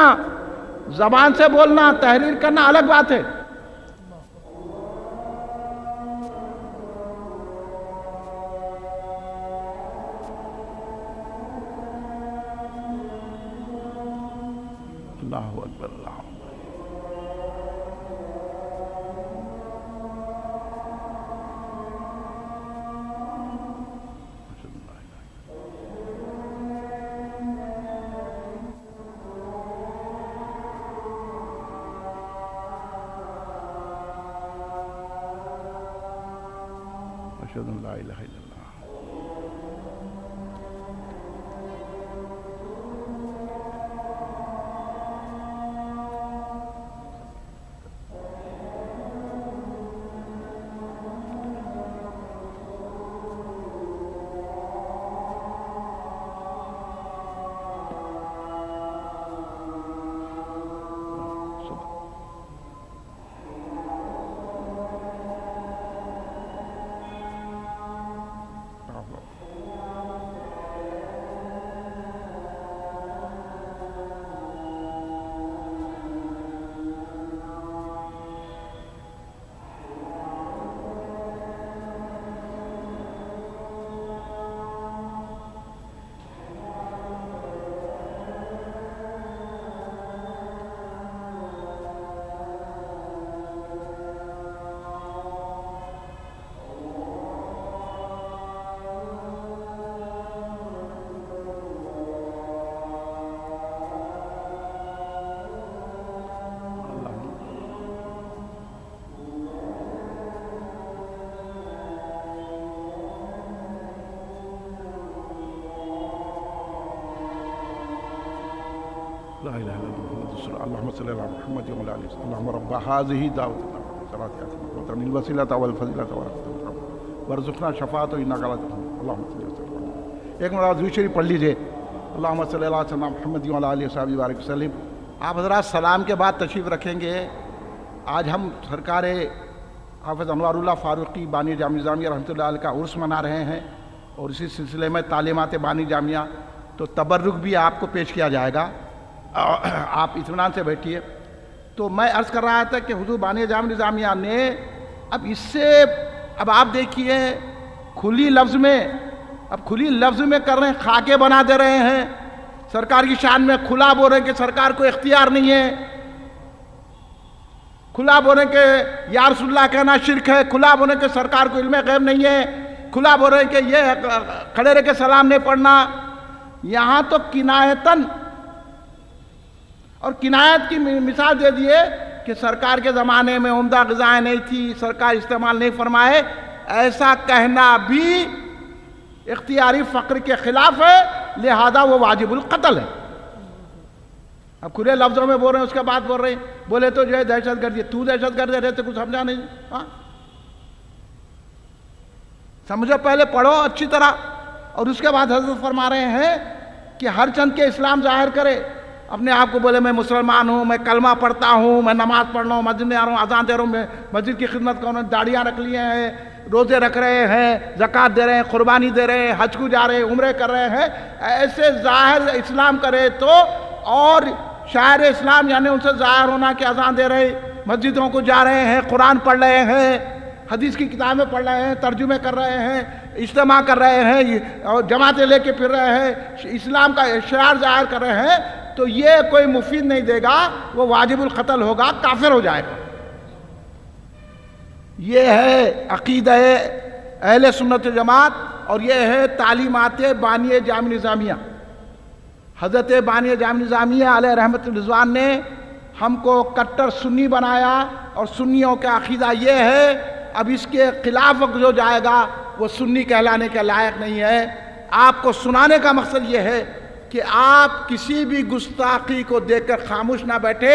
زبان سے بولنا، تحریر کرنا الگ بات ہے. اللہ اکبر، اللہ اشهد ان لا الہ الا اللہ. لا الہ الا اللہ محمد رسول اللہ. اللهم صل علی محمد وعلی آلہ وسلم. اللهم رب هذه دعوة الصلاة الوسيلة والفضيلة وارزقنا شفاعته انك على اللهم صل وسلم. ایک مرتبہ درود شریف پڑھ لیجئے. اللهم صل علی سیدنا محمد وعلی آلہ وصحبہ وسلم. آپ حضرات سلام کے بعد تشریف رکھیں گے. آج ہم سرکار حافظ انوار اللہ فاروقی بانی جامعہ نظامیہ رحمۃ اللہ علیہ کا عرس منا رہے ہیں، اور اسی سلسلے میں تعلیمات بانی جامعہ تو تبرک بھی آپ کو پیش کیا جائے گا. آپ اطمینان سے بیٹھیے. تو میں عرض کر رہا تھا کہ حضور بانی جامعہ نظامیہ نے اب اس سے اب آپ دیکھیے کھلی لفظ میں کر رہے ہیں، خاکے بنا دے رہے ہیں. سرکار کی شان میں کھلا بول رہے ہیں کہ سرکار کو اختیار نہیں ہے، کھلا بول رہے ہیں کہ یا رسول اللہ کہنا شرک ہے، کھلا بول رہے ہیں کہ سرکار کو علم غیب نہیں ہے، کھلا بول رہے ہیں کہ یہ کھڑے رہ کے سلام نہیں پڑھنا. یہاں تو کنایتاً اور کنایت کی مثال دے دیے کہ سرکار کے زمانے میں عمدہ غذائیں نہیں تھی، سرکار استعمال نہیں فرمائے. ایسا کہنا بھی اختیاری فقر کے خلاف ہے، لہذا وہ واجب القتل ہے. اب کھلے لفظوں میں بول رہے ہیں، اس کے بعد بول رہے ہیں بولے تو جو ہے دہشت گردی. تو دہشت گرد رہتے کچھ سمجھا نہیں. ہاں سمجھو، پہلے پڑھو اچھی طرح. اور اس کے بعد حضرت فرما رہے ہیں کہ ہر چند کے اسلام ظاہر کرے، اپنے آپ کو بولے میں مسلمان ہوں، میں کلمہ پڑھتا ہوں، میں نماز پڑھ رہا ہوں، مسجد میں آ رہا ہوں، اذان دے رہا ہوں، میں مسجد کی خدمت کر رہا ہوں، داڑیاں رکھ لیے ہیں، روزے رکھ رہے ہیں، زکوٰۃ دے رہے ہیں، قربانی دے رہے ہیں، حج کو جا رہے ہیں، عمرے کر رہے ہیں. ایسے ظاہر اسلام کرے تو، اور شاعر اسلام یعنی ان سے ظاہر ہونا کہ اذان دے رہے، مسجدوں کو جا رہے ہیں، قرآن پڑھ رہے ہیں، حدیث کی کتابیں پڑھ رہے ہیں، ترجمے کر رہے ہیں، اجتماع کر رہے ہیں اور جماعتیں لے کے پھر رہے ہیں، اسلام کا شعار ظاہر کر رہے ہیں، تو یہ کوئی مفید نہیں دے گا، وہ واجب القتل ہوگا، کافر ہو جائے گا. یہ ہے عقیدہ اہل سنت جماعت، اور یہ ہے تعلیمات بانی جامعہ نظامیہ. حضرت بانی جامعہ نظامیہ علیہ رحمت رضوان نے ہم کو کٹر سنی بنایا، اور سنیوں کا عقیدہ یہ ہے اب اس کے خلاف جو جائے گا وہ سنی کہلانے کے لائق نہیں ہے. آپ کو سنانے کا مقصد یہ ہے کہ آپ کسی بھی گستاخی کو دیکھ کر خاموش نہ بیٹھے،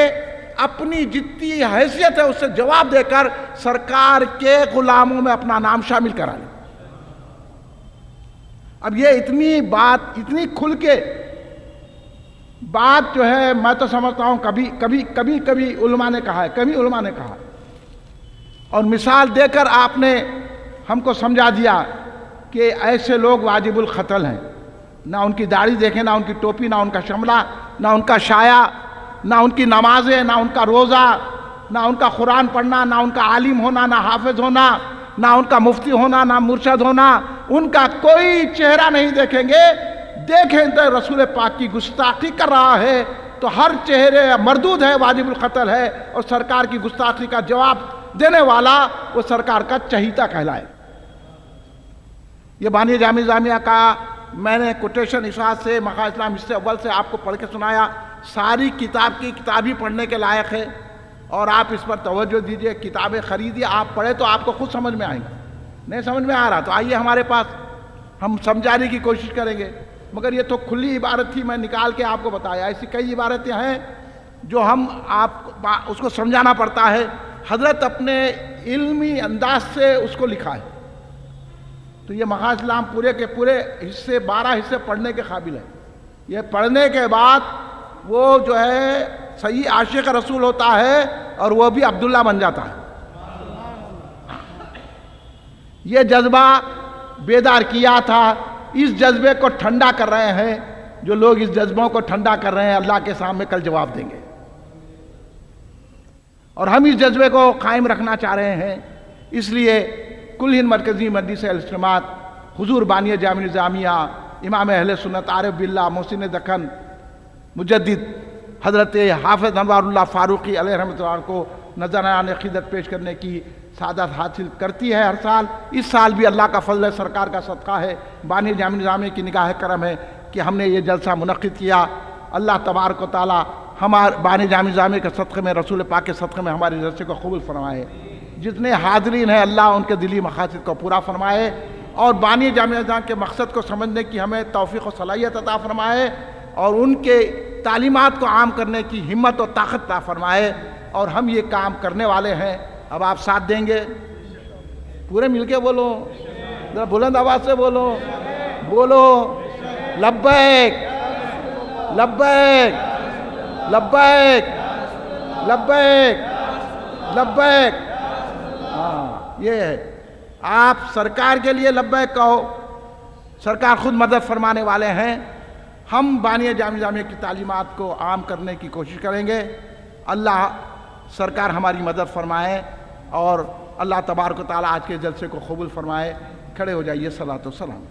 اپنی جتنی حیثیت ہے اس سے جواب دے کر سرکار کے غلاموں میں اپنا نام شامل کرا لیں. اب یہ اتنی بات، اتنی کھل کے بات جو ہے، میں تو سمجھتا ہوں کبھی علماء نے کہا ہے، اور مثال دے کر آپ نے ہم کو سمجھا دیا کہ ایسے لوگ واجب القتل ہیں. نہ ان کی داڑھی دیکھیں، نہ ان کی ٹوپی، نہ ان کا شملہ، نہ ان کا شایا، نہ ان کی نمازیں، نہ ان کا روزہ، نہ ان کا قرآن پڑھنا، نہ ان کا عالم ہونا، نہ حافظ ہونا، نہ ان کا مفتی ہونا، نہ مرشد ہونا. ان کا کوئی چہرہ نہیں دیکھیں گے. دیکھیں تو رسول پاک کی گستاخی کر رہا ہے تو ہر چہرے مردود ہے، واجب القتل ہے، اور سرکار کی گستاخی کا جواب دینے والا وہ سرکار کا چہیتا کہلائے. یہ بانی جامعہ نظامیہ کا میں نے کوٹیشن اشاعت سے مقام اسلام حصے اول سے آپ کو پڑھ کے سنایا. ساری کتاب ہی پڑھنے کے لائق ہے، اور آپ اس پر توجہ دیجئے، کتابیں خریدیے، آپ پڑھیں تو آپ کو خود سمجھ میں آئیں گا. نہیں سمجھ میں آ رہا تو آئیے ہمارے پاس، ہم سمجھانے کی کوشش کریں گے، مگر یہ تو کھلی عبارت تھی، میں نکال کے آپ کو بتایا۔ ایسی کئی عبارتیں ہیں جو ہم آپ اس کو سمجھانا پڑتا ہے۔ حضرت اپنے علمی انداز سے اس کو لکھا ہے، تو یہ مقاصد اسلام پورے کے پورے حصے 12 حصے پڑھنے کے قابل ہے۔ یہ پڑھنے کے بعد وہ جو ہے صحیح عاشق رسول ہوتا ہے اور وہ بھی عبداللہ بن جاتا ہے۔ یہ جذبہ بیدار کیا تھا، اس جذبے کو ٹھنڈا کر رہے ہیں۔ جو لوگ اس جذبوں کو ٹھنڈا کر رہے ہیں اللہ کے سامنے کل جواب دیں گے، اور ہم اس جذبے کو قائم رکھنا چاہ رہے ہیں۔ اس لیے کل ہند مرکزی مجلس الاجتماعات، حضور بانی جامع نظامیہ، امام اہل سنت عارف باللہ محسن دکن مجدد حضرت حافظ انوار اللہ فاروقی علیہ رحمۃ اللہ کو نذرانہ عقیدت پیش کرنے کی سعادت حاصل کرتی ہے ہر سال۔ اس سال بھی اللہ کا فضل ہے، سرکار کا صدقہ ہے، بانی جامع نظامیہ کی نگاہ کرم ہے کہ ہم نے یہ جلسہ منعقد کیا۔ اللہ تبارک و تعالی ہمارے بانی جامع نظامیہ کے صدقے میں، رسول پاک کے صدقے میں ہمارے جلسے کو قبول فرمائے۔ جتنے حاضرین ہیں اللہ ان کے دلی مقاصد کو پورا فرمائے، اور بانی جامع نظامیہ کے مقصد کو سمجھنے کی ہمیں توفیق و صلاحیت عطا فرمائے، اور ان کے تعلیمات کو عام کرنے کی ہمت و طاقت عطا فرمائے، اور ہم یہ کام کرنے والے ہیں۔ اب آپ ساتھ دیں گے؟ پورے مل کے بولو، ذرا بلند آواز سے بولو، بولو لبیک لبیک لبیک لبیک لبیک۔ ہاں یہ ہے، آپ سرکار کے لیے لبیک کہو، سرکار خود مدد فرمانے والے ہیں۔ ہم بانی جامع نظامیہ کی تعلیمات کو عام کرنے کی کوشش کریں گے۔ اللہ سرکار ہماری مدد فرمائے، اور اللہ تبارک و تعالی آج کے جلسے کو قبول فرمائے۔ کھڑے ہو جائیے، صلاۃ و سلام۔